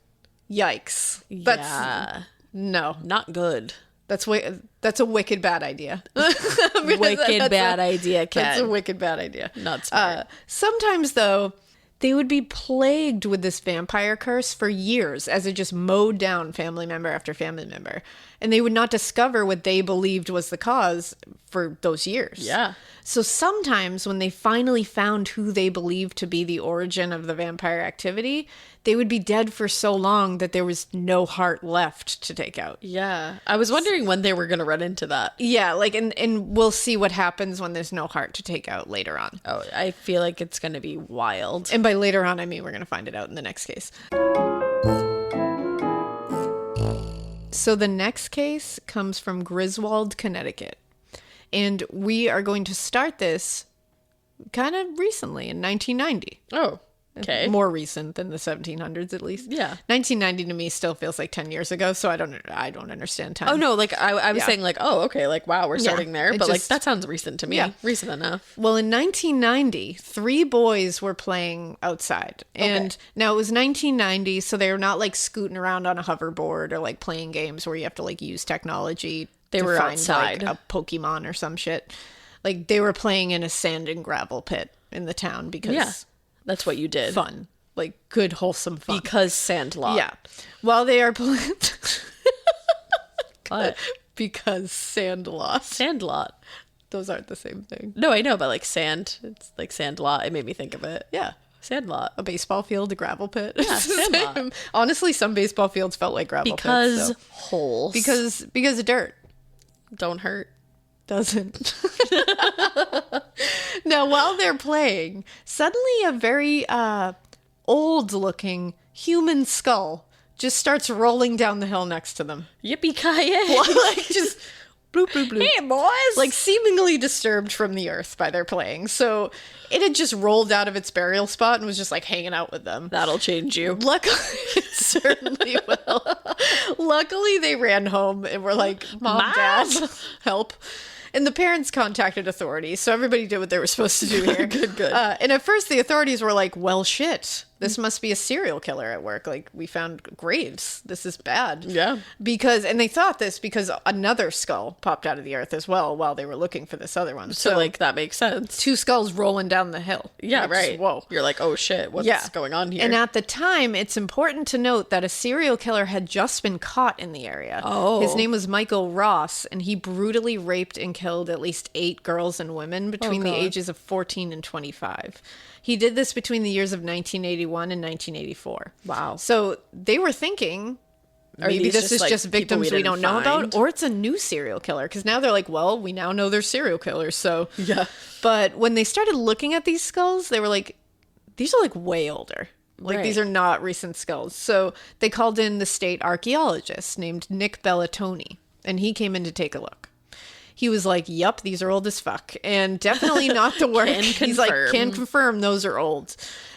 Yikes. Yeah. No. Not good. That's a wicked bad idea. Wicked bad idea, Kat. That's a wicked bad idea. Not smart. Sometimes, though, they would be plagued with this vampire curse for years as it just mowed down family member after family member. And they would not discover what they believed was the cause for those years. Yeah. So sometimes when they finally found who they believed to be the origin of the vampire activity, they would be dead for so long that there was no heart left to take out. Yeah. I was wondering when they were going to run into that. Yeah, like, and we'll see what happens when there's no heart to take out later on. Oh, I feel like it's going to be wild. And by later on, I mean we're going to find it out in the next case. So the next case comes from Griswold, Connecticut. And we are going to start this kind of recently in 1990. Oh, okay. More recent than the 1700s, at least. Yeah. 1990 to me still feels like 10 years ago, so I don't understand time. Oh, no, like I was saying like, oh, okay, like, wow, we're starting there. it But like, just- that sounds recent to me. Yeah. Recent enough. Well, in 1990, 3 boys were playing outside. And now it was 1990, so they were not like scooting around on a hoverboard or like playing games where you have to like use technology. They to were find, outside. like, a Pokemon or some shit. Like they were playing in a sand and gravel pit in the town because Yeah. That's what you did. fun. Like good, wholesome fun. Because Sandlot. Yeah. While they are playing... What? Because Sandlot. Sandlot. Those aren't the same thing. No, I know, but like sand. It's like Sandlot. It made me think of it. Yeah. Sandlot. A baseball field, a gravel pit. Yeah, Sandlot. Honestly, some baseball fields felt like gravel Because pits. holes. Because of dirt. Don't hurt. Doesn't. Now, while they're playing, suddenly a very old-looking human skull just starts rolling down the hill next to them. Yippee-ki-yay. Like, just bloop, bloop, bloop. Hey, boys. Like, seemingly disturbed from the earth by their playing. So it had just rolled out of its burial spot and was just, like, hanging out with them. That'll change you. Luckily, it certainly will. Luckily, they ran home and were like, Mom, Dad, help. And the parents contacted authorities, so everybody did what they were supposed to do here. Good. And at first, the authorities were like, well, shit. This must be a serial killer at work. Like, we found graves. This is bad. Yeah. And they thought this because another skull popped out of the earth as well while they were looking for this other one. So like, that makes sense. 2 skulls rolling down the hill. Yeah, Like, right. Whoa. You're like, oh shit, what's going on here? And at the time, it's important to note that a serial killer had just been caught in the area. Oh. His name was Michael Ross, and he brutally raped and killed at least 8 girls and women between the God. ages of 14 and 25. He did this between the years of 1981 and 1984. Wow. So they were thinking maybe this is just victims we don't know about, or it's a new serial killer. Because now they're like, well, we now know they're serial killers. So yeah. But when they started looking at these skulls, they were like, these are like way older. Like these are not recent skulls. So they called in the state archaeologist named Nick Bellatoni, and he came in to take a look. He was like, yup, these are old as fuck, and definitely not the work. He's like, can confirm those are old.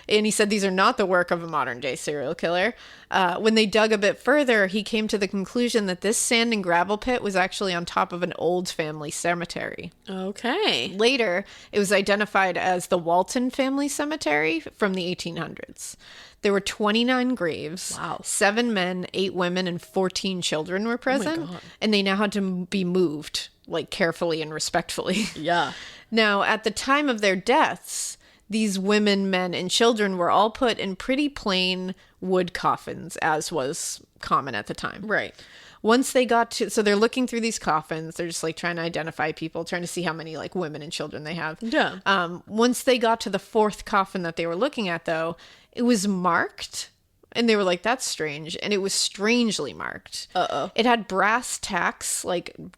And he said these are not the work of a modern day serial killer. When they dug a bit further, he came to the conclusion that this sand and gravel pit was actually on top of an old family cemetery. Okay. Later, it was identified as the Walton family cemetery from the 1800s. There were 29 graves. Wow. 7 men, 8 women, and 14 children were present. Oh my God. And they now had to be moved, like, carefully and respectfully. Yeah. Now, at the time of their deaths, these women, men, and children were all put in pretty plain wood coffins, as was common at the time. Right. Once they got to, so they're looking through these coffins, they're just like trying to identify people, trying to see how many like women and children they have. Yeah. Once they got to the 4th coffin that they were looking at, though, it was marked. And they were like, that's strange. And it was strangely marked. Uh-oh. It had brass tacks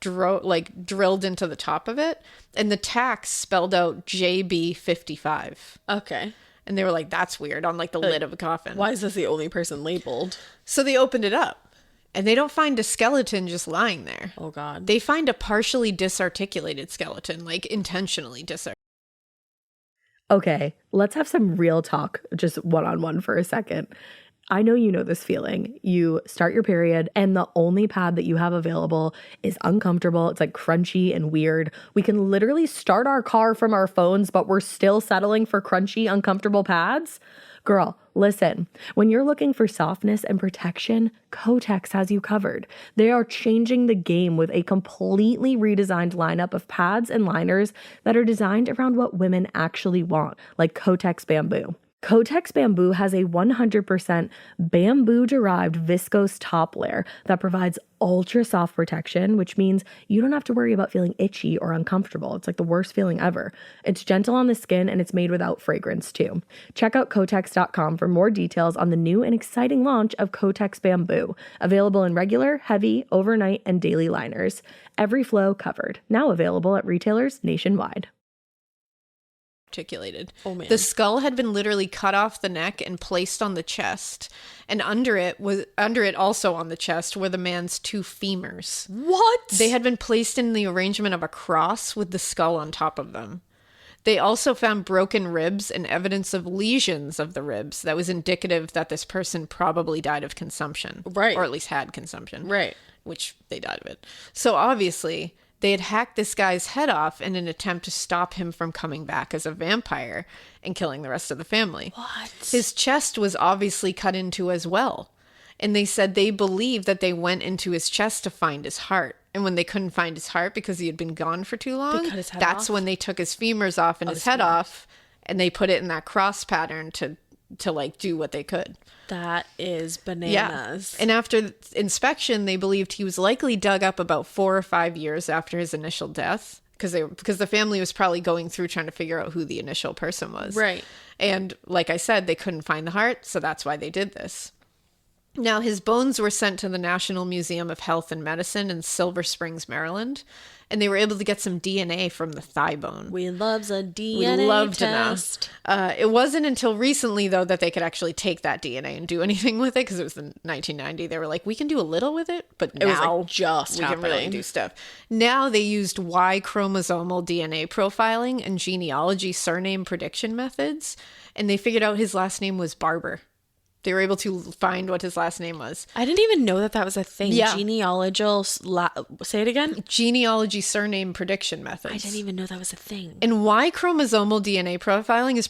drilled into the top of it. And the tacks spelled out JB55. Okay. And they were like, that's weird, on like the lid of a coffin. Why is this the only person labeled? So they opened it up. And they don't find a skeleton just lying there. Oh, God. They find a partially disarticulated skeleton, like intentionally disarticulated. Okay, let's have some real talk, just one-on-one for a second. I know you know this feeling. You start your period and the only pad that you have available is uncomfortable. It's like crunchy and weird. We can literally start our car from our phones, but we're still settling for crunchy, uncomfortable pads. Girl, listen, when you're looking for softness and protection, Kotex has you covered. They are changing the game with a completely redesigned lineup of pads and liners that are designed around what women actually want, like Kotex Bamboo. Kotex Bamboo has a 100% bamboo-derived viscose top layer that provides ultra-soft protection, which means you don't have to worry about feeling itchy or uncomfortable. It's like the worst feeling ever. It's gentle on the skin and it's made without fragrance too. Check out Kotex.com for more details on the new and exciting launch of Kotex Bamboo, available in regular, heavy, overnight, and daily liners. Every flow covered. Now available at retailers nationwide. Articulated. Oh, man. The skull had been literally cut off the neck and placed on the chest, and under it also on the chest were the man's 2 femurs. What? They had been placed in the arrangement of a cross with the skull on top of them. They also found broken ribs and evidence of lesions of the ribs that was indicative that this person probably died of consumption. Right. Or at least had consumption. Right. Which they died of it. So obviously they had hacked this guy's head off in an attempt to stop him from coming back as a vampire and killing the rest of the family. What? His chest was obviously cut into as well. And they said they believed that they went into his chest to find his heart. And when they couldn't find his heart because he had been gone for too long, They cut his head that's off? when they took his femurs off and his head off, and they put it in that cross pattern to like do what they could. That is bananas. And after inspection, they believed he was likely dug up about 4 or 5 years after his initial death, because the family was probably going through trying to figure out who the initial person was. Right. And like I said, they couldn't find the heart, so that's why they did this. Now, his bones were sent to the National Museum of Health and Medicine in Silver Springs, Maryland, and they were able to get some DNA from the thigh bone. We loves a DNA test. It wasn't until recently, though, that they could actually take that DNA and do anything with it, because it was in 1990. They were like, we can do a little with it, but It was now like just we can really happening. do stuff. Now they used Y chromosomal DNA profiling and genealogy surname prediction methods, and they figured out his last name was Barber. They were able to find what his last name was. I didn't even know that was a thing. Yeah. Say it again. Genealogy surname prediction methods. I didn't even know that was a thing. And Y chromosomal DNA profiling is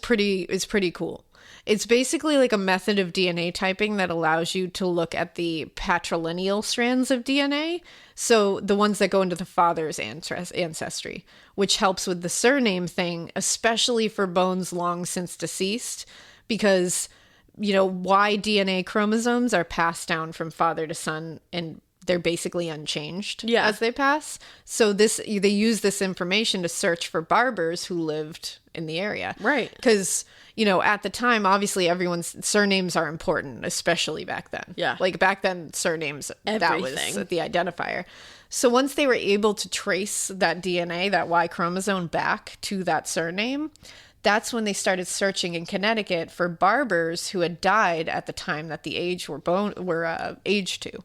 pretty cool. It's basically like a method of DNA typing that allows you to look at the patrilineal strands of DNA, so the ones that go into the father's ancestry, which helps with the surname thing, especially for bones long since deceased, because Y DNA chromosomes are passed down from father to son, and they're basically unchanged as they pass. So they use this information to search for barbers who lived in the area. Right. Because, you know, at the time, obviously everyone's surnames are important, especially back then. Yeah. Like back then, surnames, Everything. that was the identifier. So once they were able to trace that DNA, that Y chromosome back to that surname, that's when they started searching in Connecticut for barbers who had died at the time that the age were aged to.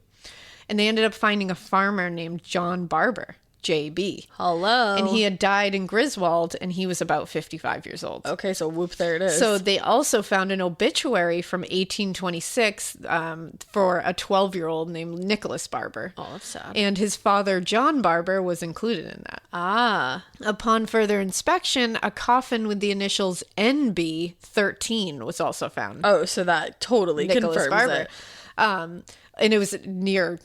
And they ended up finding a farmer named John Barber, JB. Hello. And he had died in Griswold, and he was about 55 years old. Okay, so whoop, there it is. So they also found an obituary from 1826 for a 12-year-old named Nicholas Barber. Oh, that's sad. And his father, John Barber, was included in that. Ah. Upon further inspection, a coffin with the initials NB13 was also found. Oh, so that totally Nicholas confirms Barber. it. And it was near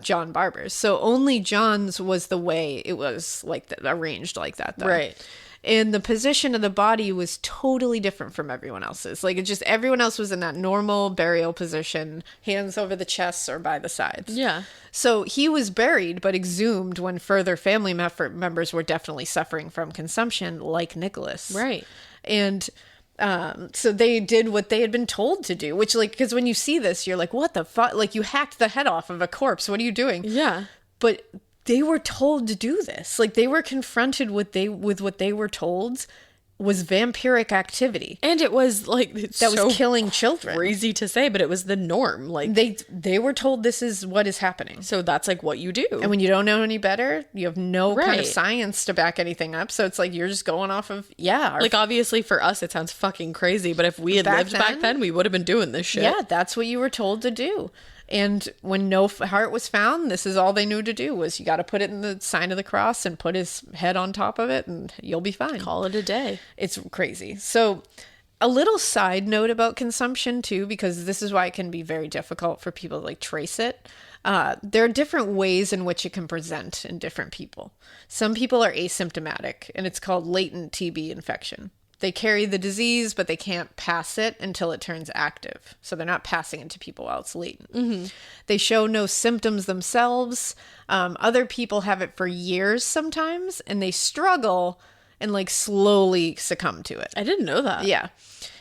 John Barber's. So only John's was the way it was arranged like that, though. Right. And the position of the body was totally different from everyone else's. Like, everyone else was in that normal burial position, hands over the chest or by the sides. Yeah. So he was buried, but exhumed when further family members were definitely suffering from consumption, like Nicholas. Right. And so they did what they had been told to do, which, like, because when you see this, you're like, what the fuck? Like, you hacked the head off of a corpse. What are you doing? Yeah. But they were told to do this. Like, they were confronted with what they were told was vampiric activity. And it was like that was killing children. Crazy to say, but it was the norm. Like they were told this is what is happening. So that's like what you do. And when you don't know any better, you have no kind of science to back anything up. So it's like you're just going off of like obviously for us it sounds fucking crazy, but if we had lived back then, we would have been doing this shit. Yeah, that's what you were told to do. And when no heart was found, this is all they knew to do was you got to put it in the sign of the cross and put his head on top of it and you'll be fine. Call it a day. It's crazy. So a little side note about consumption too, because this is why it can be very difficult for people to like trace it. There are different ways in which it can present in different people. Some people are asymptomatic and it's called latent TB infection. They carry the disease, but they can't pass it until it turns active. So they're not passing it to people while it's latent. Mm-hmm. They show no symptoms themselves. Other people have it for years sometimes, and they struggle and like slowly succumb to it. I didn't know that. Yeah.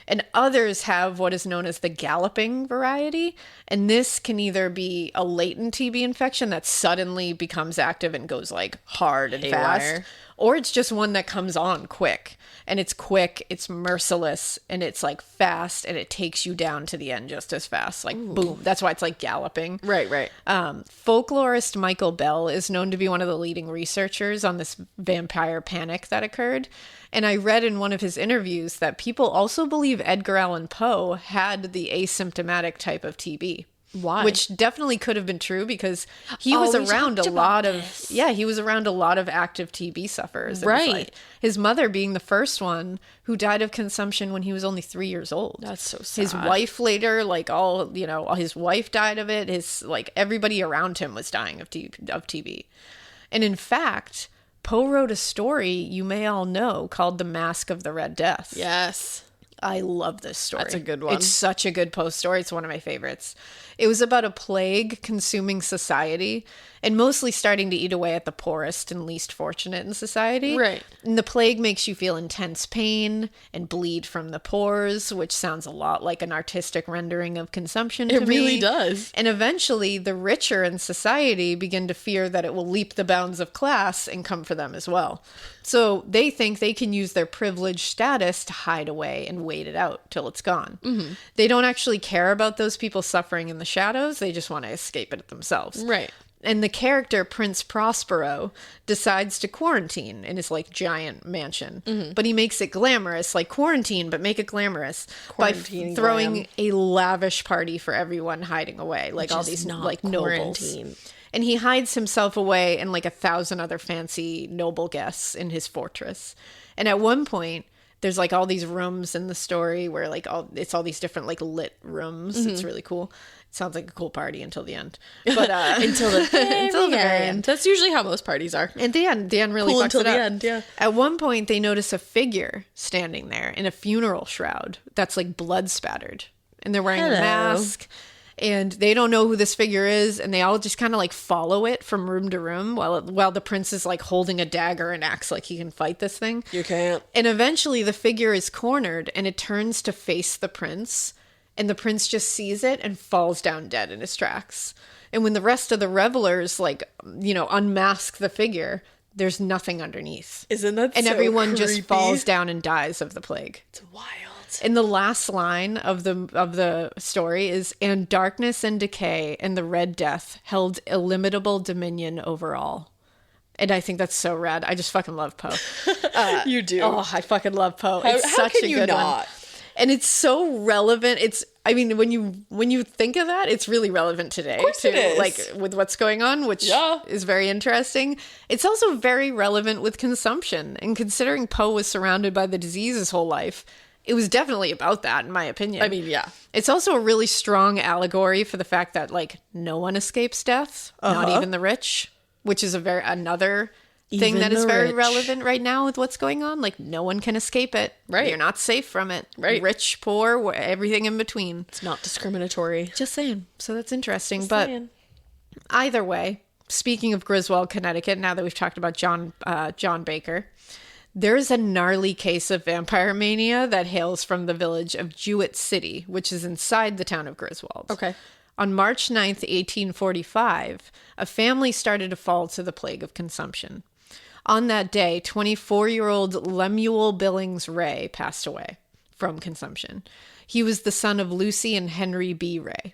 And others have what is known as the galloping variety. And this can either be a latent TB infection that suddenly becomes active and goes like hard and fast, or it's just one that comes on quick. And it's quick, it's merciless, and it's like fast, and it takes you down to the end just as fast. Like, boom. That's why it's like galloping. Right. Folklorist Michael Bell is known to be one of the leading researchers on this vampire panic that occurred. And I read in one of his interviews that people also believe Edgar Allan Poe had the asymptomatic type of TB. Why? Which definitely could have been true because he was around a lot of he was around a lot of active TB sufferers. Right. His mother being the first one who died of consumption when he was only 3 years old. That's so sad. His wife later, like his wife died of it. His everybody around him was dying of TB. And in fact, Poe wrote a story you may all know called The Mask of the Red Death. Yes. I love this story. That's a good one. It's such a good Poe story. It's one of my favorites. It was about a plague consuming society and mostly starting to eat away at the poorest and least fortunate in society. Right. And the plague makes you feel intense pain and bleed from the pores, which sounds a lot like an artistic rendering of consumption to me. It really does. And eventually, the richer in society begin to fear that it will leap the bounds of class and come for them as well. So they think they can use their privileged status to hide away and wait it out till it's gone. Mm-hmm. They don't actually care about those people suffering in the shadows. They just want to escape it themselves. Right. And the character, Prince Prospero, decides to quarantine in his like giant mansion. Mm-hmm. But he makes it glamorous, like quarantine, but make it glamorous by throwing a lavish party for everyone hiding away, like all these like nobles. And he hides himself away and like 1,000 other fancy noble guests in his fortress. And at one point, there's like all these rooms in the story where like it's all these different like lit rooms. Mm-hmm. It's really cool. It sounds like a cool party until the end. But until the very end. That's usually how most parties are. At the end really cool fucks until it up. The end, yeah. At one point, they notice a figure standing there in a funeral shroud that's like blood spattered. And they're wearing a mask. And they don't know who this figure is, and they all just kind of like follow it from room to room while the prince is like holding a dagger and acts like he can fight this thing. You can't. And eventually the figure is cornered and it turns to face the prince, and the prince just sees it and falls down dead in his tracks. And when the rest of the revelers unmask the figure, there's nothing underneath. Isn't that and so everyone creepy? Just falls down and dies of the plague. It's wild. And the last line of the story is, "And darkness and decay and the Red Death held illimitable dominion over all." And I think that's so rad. I just fucking love Poe. You do. Oh, I fucking love Poe. It's How such can a you good not? one. And it's so relevant. When you think of that, it's really relevant today. Of course it is. Like with what's going on, which is very interesting. It's also very relevant with consumption. And considering Poe was surrounded by the disease his whole life, it was definitely about that, in my opinion. I mean, yeah. It's also a really strong allegory for the fact that like no one escapes death, not even the rich, which is another thing Even that is the very rich. relevant right now with what's going on. Like no one can escape it. Right. You're not safe from it. Right. Rich, poor, everything in between. It's not discriminatory. Just saying. So that's interesting. Just but saying. either way, speaking of Griswold, Connecticut, now that we've talked about John Baker, there's a gnarly case of vampire mania that hails from the village of Jewett City, which is inside the town of Griswold. Okay. On March 9th, 1845, a family started to fall to the plague of consumption. On that day, 24-year-old Lemuel Billings Ray passed away from consumption. He was the son of Lucy and Henry B. Ray.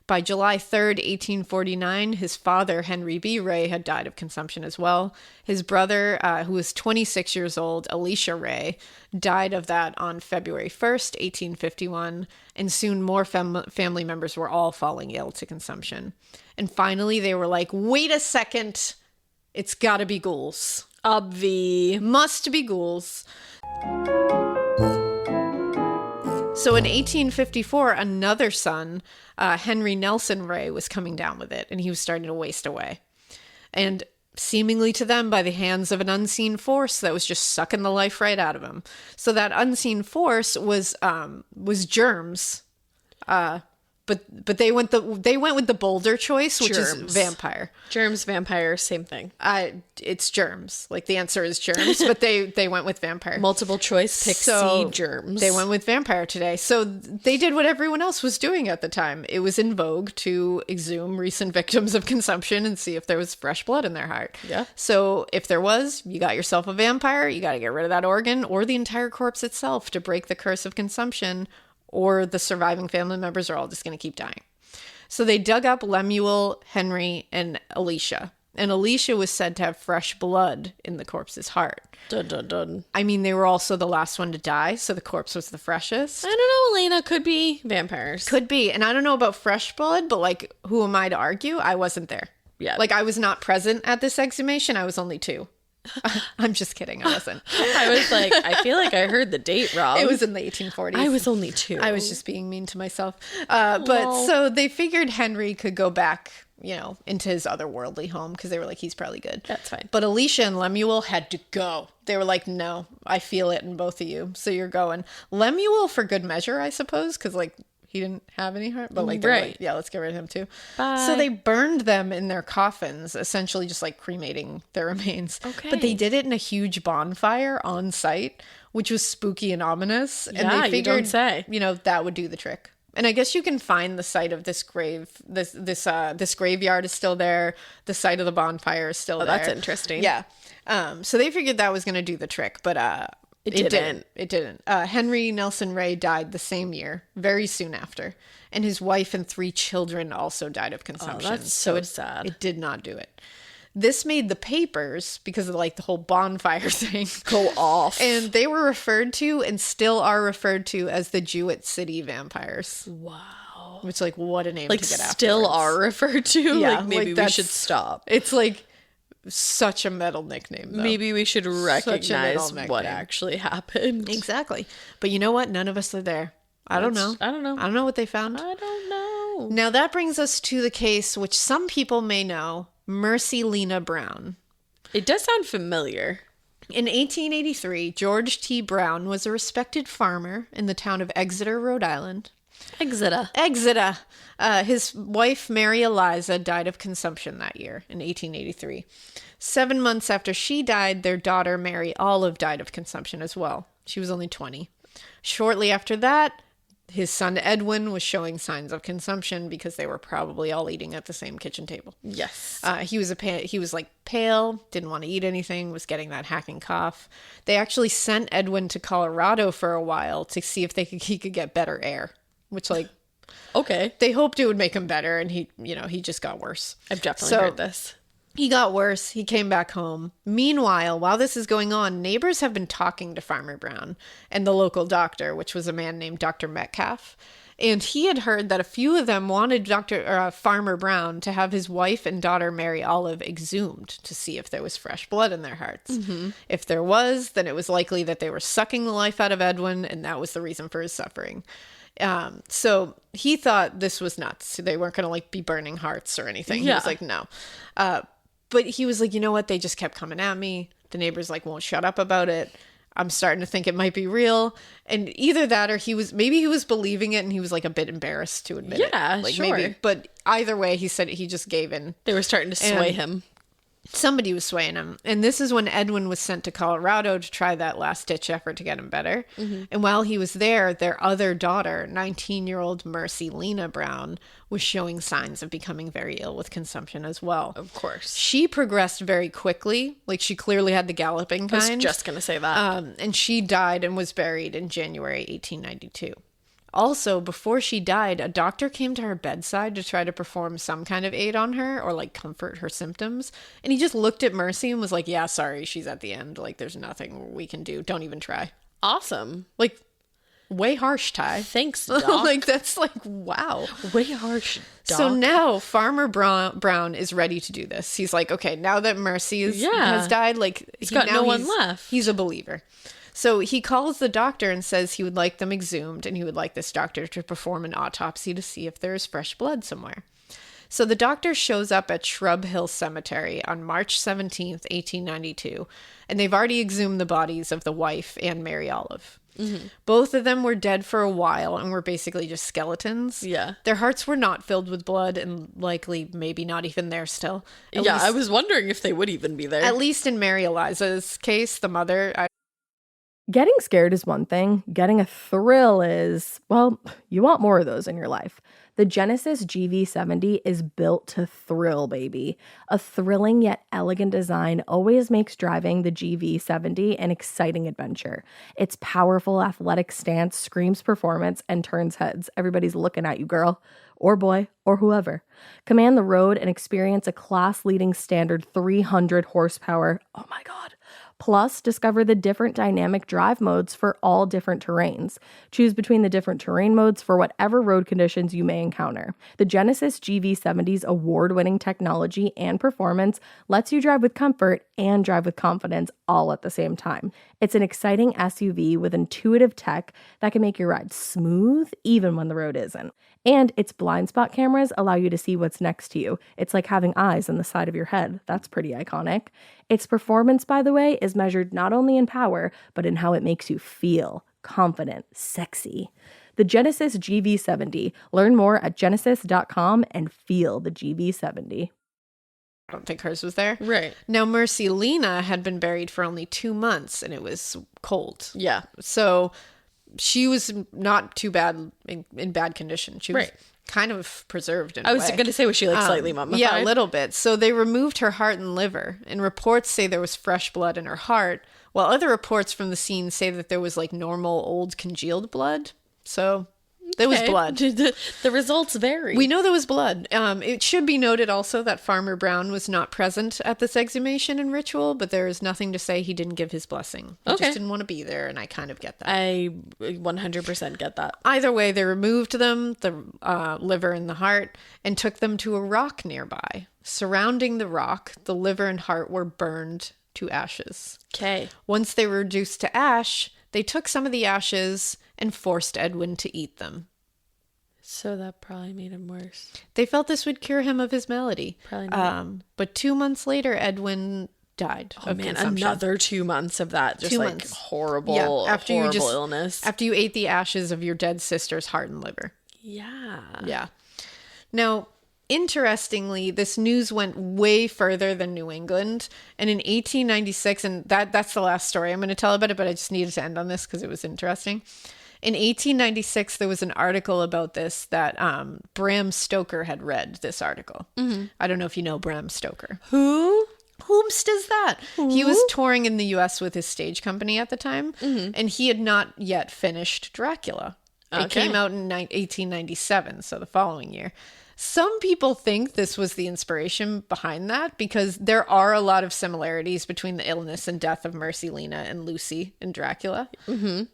By July 3rd, 1849, his father, Henry B. Ray, had died of consumption as well. His brother, who was 26 years old, Elisha Ray, died of that on February 1st, 1851, and soon more family members were all falling ill to consumption. And finally, they were like, wait a second, it's gotta be ghouls. Must be ghouls. So in 1854, another son, Henry Nelson Ray, was coming down with it, and he was starting to waste away. And seemingly to them by the hands of an unseen force that was just sucking the life right out of him. So that unseen force was germs. But they went with the bolder choice, which is vampire. Germs, vampire, same thing. It's germs. Like the answer is germs, but they went with vampire. Multiple choice, pick So C, germs. They went with vampire today. So they did what everyone else was doing at the time. It was in vogue to exhume recent victims of consumption and see if there was fresh blood in their heart. Yeah. So if there was, you got yourself a vampire, you got to get rid of that organ or the entire corpse itself to break the curse of consumption, or the surviving family members are all just going to keep dying. So they dug up Lemuel, Henry, and Elisha. And Elisha was said to have fresh blood in the corpse's heart. Dun, dun, dun. I mean, they were also the last one to die, so the corpse was the freshest. I don't know, Alaina. Could be vampires. Could be. And I don't know about fresh blood, but like, who am I to argue? I wasn't there. Yeah. Like, I was not present at this exhumation. I was only 2. I'm just kidding. I wasn't. I was like, I feel like I heard the date wrong. It was in the 1840s. I was only 2. I was just being mean to myself. But so they figured Henry could go back, into his otherworldly home because they were like, he's probably good. That's fine. But Elisha and Lemuel had to go. They were like, no, I feel it in both of you. So you're going. Lemuel for good measure, I suppose, because like he didn't have any heart. But like, they were like, yeah, let's get rid of him too. Bye. So they burned them in their coffins, essentially just like cremating their remains. Okay. But they did it in a huge bonfire on site, which was spooky and ominous. And Yeah, they you figured, don't say. that would do the trick. And I guess you can find the site of this grave. This graveyard is still there. The site of the bonfire is still there. That's interesting. Yeah. So they figured that was going to do the trick, but it didn't. It didn't. Henry Nelson Ray died the same year, very soon after, and his wife and 3 children also died of consumption. that's so sad. It did not do it. This made the papers, because of like the whole bonfire thing, Go off. and they were referred to and still are referred to as the Jewett City vampires. Wow. Which, like, what a name Like, to get still afterwards. are referred to? Yeah, like, maybe we that's- should stop. It's like such a metal nickname, though. Maybe we should middle recognize nickname. what actually happened. Exactly. But you know what? None of us are there. I don't know. I don't know. I don't know what they found. I don't know. Now that brings us to the case which some people may know, Mercy Lena Brown. It does sound familiar. In 1883, George T. Brown was a respected farmer in the town of Exeter, Rhode Island. Exeter. His wife, Mary Eliza, died of consumption that year in 1883. 7 months after she died, their daughter, Mary Olive, died of consumption as well. She was only 20. Shortly after that, his son Edwin was showing signs of consumption because they were probably all eating at the same kitchen table. Yes. He was like pale, didn't want to eat anything, was getting that hacking cough. They actually sent Edwin to Colorado for a while to see if he could get better air, which okay. They hoped it would make him better, and he just got worse. I've definitely heard this. He got worse. He came back home. Meanwhile, while this is going on, neighbors have been talking to Farmer Brown and the local doctor, which was a man named Dr. Metcalf. And he had heard that a few of them wanted Farmer Brown to have his wife and daughter, Mary Olive, exhumed to see if there was fresh blood in their hearts. Mm-hmm. If there was, then it was likely that they were sucking the life out of Edwin, and that was the reason for his suffering. So he thought this was nuts. They weren't going to be burning hearts or anything. Yeah. He was like, no. But he was like, you know what? They just kept coming at me. The neighbors won't shut up about it. I'm starting to think it might be real. And either that or maybe he was believing it and he was a bit embarrassed to admit it. Yeah, sure. Maybe, but either way, he said he just gave in. They were starting to sway him. Somebody was swaying him. And this is when Edwin was sent to Colorado to try that last-ditch effort to get him better. Mm-hmm. And while he was there, their other daughter, 19-year-old Mercy Lena Brown, was showing signs of becoming very ill with consumption as well. Of course. She progressed very quickly. She clearly had the galloping kind. I was just going to say that. And she died and was buried in January 1892. Also, before she died, a doctor came to her bedside to try to perform some kind of aid on her or comfort her symptoms. And he just looked at Mercy and was like, yeah, sorry, she's at the end. There's nothing we can do. Don't even try. Awesome. Way harsh, Ty. Thanks, Doc. That's wow. Way harsh, Doc. So now Farmer Brown is ready to do this. He's like, okay, now that Mercy has died, he's got no one left. He's a believer. So he calls the doctor and says he would like them exhumed and he would like this doctor to perform an autopsy to see if there is fresh blood somewhere. So the doctor shows up at Shrub Hill Cemetery on March 17th, 1892, and they've already exhumed the bodies of the wife and Mary Olive. Mm-hmm. Both of them were dead for a while and were basically just skeletons. Yeah. Their hearts were not filled with blood and likely maybe not even there still. I was wondering if they would even be there. At least in Mary Eliza's case, the mother... Getting scared is one thing. Getting a thrill is, well, you want more of those in your life. The Genesis GV70 is built to thrill, baby. A thrilling yet elegant design always makes driving the GV70 an exciting adventure. Its powerful athletic stance screams performance and turns heads. Everybody's looking at you, girl, or boy, or whoever. Command the road and experience a class-leading standard 300 horsepower. Oh my God. Plus, discover the different dynamic drive modes for all different terrains. Choose between the different terrain modes for whatever road conditions you may encounter. The Genesis GV70's award-winning technology and performance lets you drive with comfort and drive with confidence all at the same time. It's an exciting SUV with intuitive tech that can make your ride smooth even when the road isn't. And its blind spot cameras allow you to see what's next to you. It's like having eyes on the side of your head. That's pretty iconic. Its performance, by the way, is measured not only in power, but in how it makes you feel confident, sexy. The Genesis GV70. Learn more at genesis.com and feel the GV70. I don't think hers was there. Right. Now, Mercy Lena had been buried for only 2 months and it was cold. Yeah. So she was not too bad in bad condition. She was kind of preserved in a way. I was going to say, was she slightly mummified? Yeah, a little bit. So they removed her heart and liver, and reports say there was fresh blood in her heart, while other reports from the scene say that there was normal old congealed blood. So there was blood. The results vary. We know there was blood. It should be noted also that Farmer Brown was not present at this exhumation and ritual, but there is nothing to say he didn't give his blessing. He just didn't want to be there, and I kind of get that. I 100% get that. Either way, they removed them, the liver and the heart, and took them to a rock nearby. Surrounding the rock, the liver and heart were burned to ashes. Okay. Once they were reduced to ash, they took some of the ashes and forced Edwin to eat them. So that probably made him worse. They felt this would cure him of his malady. Probably not. But 2 months later, Edwin died of consumption. Another 2 months of that. Just 2 months. Horrible, horrible illness. After you ate the ashes of your dead sister's heart and liver. Yeah. Now, interestingly, this news went way further than New England. And in 1896, and that's the last story I'm going to tell about it, but I just needed to end on this because it was interesting. In 1896, there was an article about this that Bram Stoker had read this article. Mm-hmm. I don't know if you know Bram Stoker. Whomst is that? Ooh. He was touring in the U.S. with his stage company at the time, and he had not yet finished Dracula. It came out in 1897, so the following year. Some people think this was the inspiration behind that because there are a lot of similarities between the illness and death of Mercy, Lena, and Lucy in Dracula. Mm-hmm.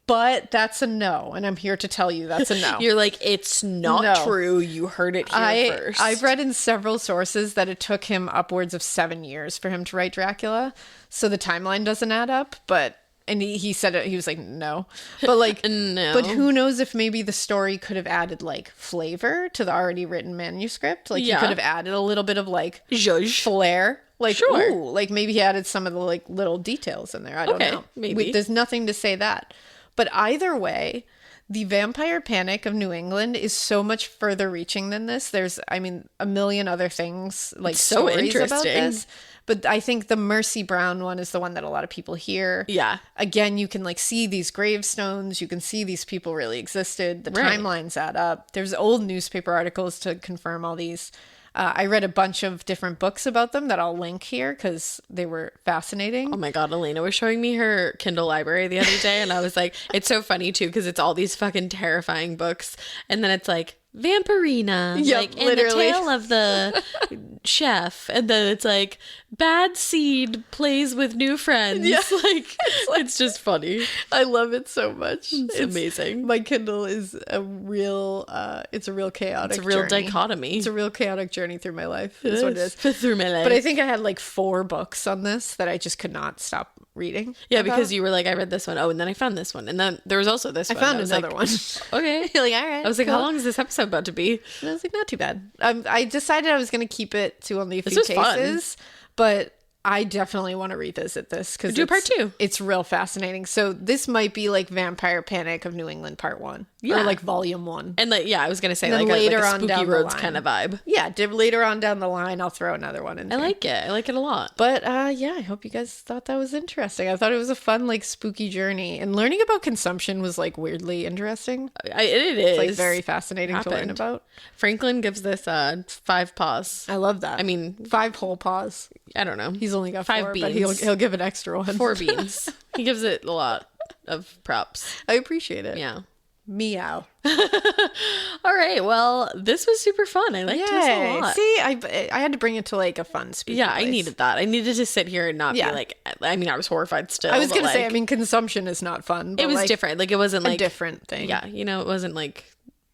But that's a no, and I'm here to tell you that's a no. You're like, it's not true. You heard it here first. I've read in several sources that it took him upwards of 7 years for him to write Dracula, so the timeline doesn't add up, and he said it, he was like, no. But like, no. But who knows if maybe the story could have added like flavor to the already written manuscript? Like, he could have added a little bit of like flair. Like, ooh, like maybe he added some of the like little details in there. I don't know. Maybe. There's nothing to say that. But either way, the vampire panic of New England is so much further reaching than this. There's, I mean, a million other things, like so stories interesting about this. But I think the Mercy Brown one is the one that a lot of people hear. Yeah. Again, you can like see these gravestones. You can see these people really existed. The timelines add up. There's old newspaper articles to confirm all these. I read a bunch of different books about them that I'll link here because they were fascinating. Oh my God, Alaina was showing me her Kindle library the other day, and I was like, it's so funny too because it's all these fucking terrifying books, and then it's like Vampirina, like, and literally. The tale of the chef, and then it's like Bad Seed plays with new friends. Yeah. Like it's just funny. I love it so much. It's amazing. My Kindle is a real it's a real chaotic It's a real journey. dichotomy. It's a real chaotic journey through my life. That's what it is. Through my life. But I think I had like 4 books on this that I just could not stop reading. Yeah, because you were like, I read this one. Oh, and then I found this one. And then there was also this one. I found another one. Okay. You're like, all right. I was like, how long is this episode about to be? And I was like, not too bad. I decided I was going to keep it to only a few cases. Fun. But I definitely want to revisit this because do a part 2. It's real fascinating. So this might be like Vampire Panic of New England Part 1. Yeah. Or like Volume 1. And like, yeah, I was going to say like later a on Spooky down Roads the line. kind of vibe. Yeah, later on down the line, I'll throw another one in there. I like it. I like it a lot. But yeah, I hope you guys thought that was interesting. I thought it was a fun, like, spooky journey. And learning about consumption was like weirdly interesting. It is. It's like very fascinating to learn about. Franklin gives this 5 paws. I love that. I mean, 5 whole paws. I don't know. He's only got 5 4, beans. but he'll give an extra one. 4 beans. He gives it a lot of props. I appreciate it. Yeah. Meow. All right. Well, this was super fun. I liked this a lot. See, I had to bring it to like a fun spooky place. I needed that. I needed to sit here and not be like, I mean, I was horrified still. I was going to say, I mean, consumption is not fun. But it was like, different. Like, it wasn't like a different thing. Yeah. You know, it wasn't like,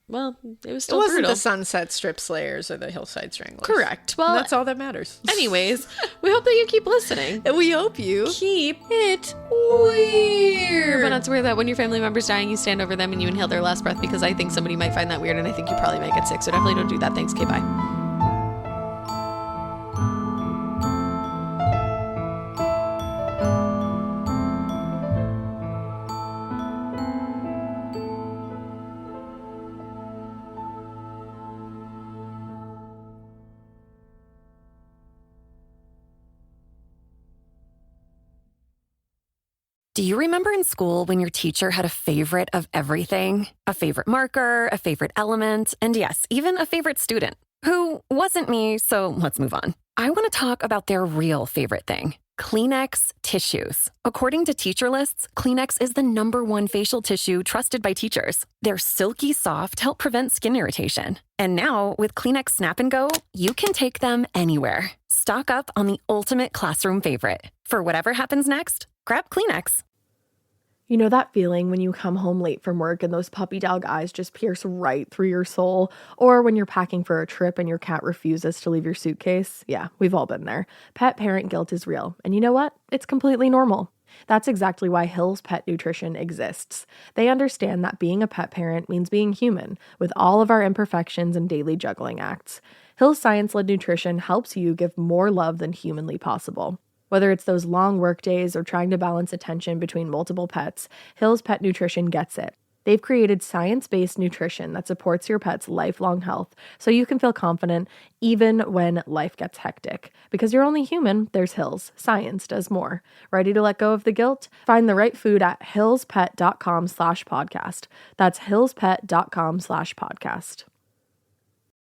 well, it was still It wasn't brutal. the Sunset Strip Slayers or the Hillside Stranglers. Correct. Well, and that's all that matters. Anyways, we hope that you keep listening. And we hope you keep it weird. But not to worry that when your family member's dying, you stand over them and you inhale their last breath, because I think somebody might find that weird, and I think you probably might get sick. So definitely don't do that. Thanks. Okay, bye. Do you remember in school when your teacher had a favorite of everything? A favorite marker, a favorite element, and yes, even a favorite student? Who wasn't me, so let's move on. I want to talk about their real favorite thing. Kleenex tissues. According to teacher lists, Kleenex is the #1 facial tissue trusted by teachers. They're silky soft, help prevent skin irritation. And now, with Kleenex Snap and Go, you can take them anywhere. Stock up on the ultimate classroom favorite. For whatever happens next, grab Kleenex. You know that feeling when you come home late from work and those puppy dog eyes just pierce right through your soul? Or when you're packing for a trip and your cat refuses to leave your suitcase? Yeah, we've all been there. Pet parent guilt is real. And you know what? It's completely normal. That's exactly why Hill's Pet Nutrition exists. They understand that being a pet parent means being human, with all of our imperfections and daily juggling acts. Hill's science-led nutrition helps you give more love than humanly possible. Whether it's those long work days or trying to balance attention between multiple pets, Hill's Pet Nutrition gets it. They've created science-based nutrition that supports your pet's lifelong health so you can feel confident even when life gets hectic. Because you're only human, there's Hill's. Science does more. Ready to let go of the guilt? Find the right food at hillspet.com/podcast. That's hillspet.com/podcast.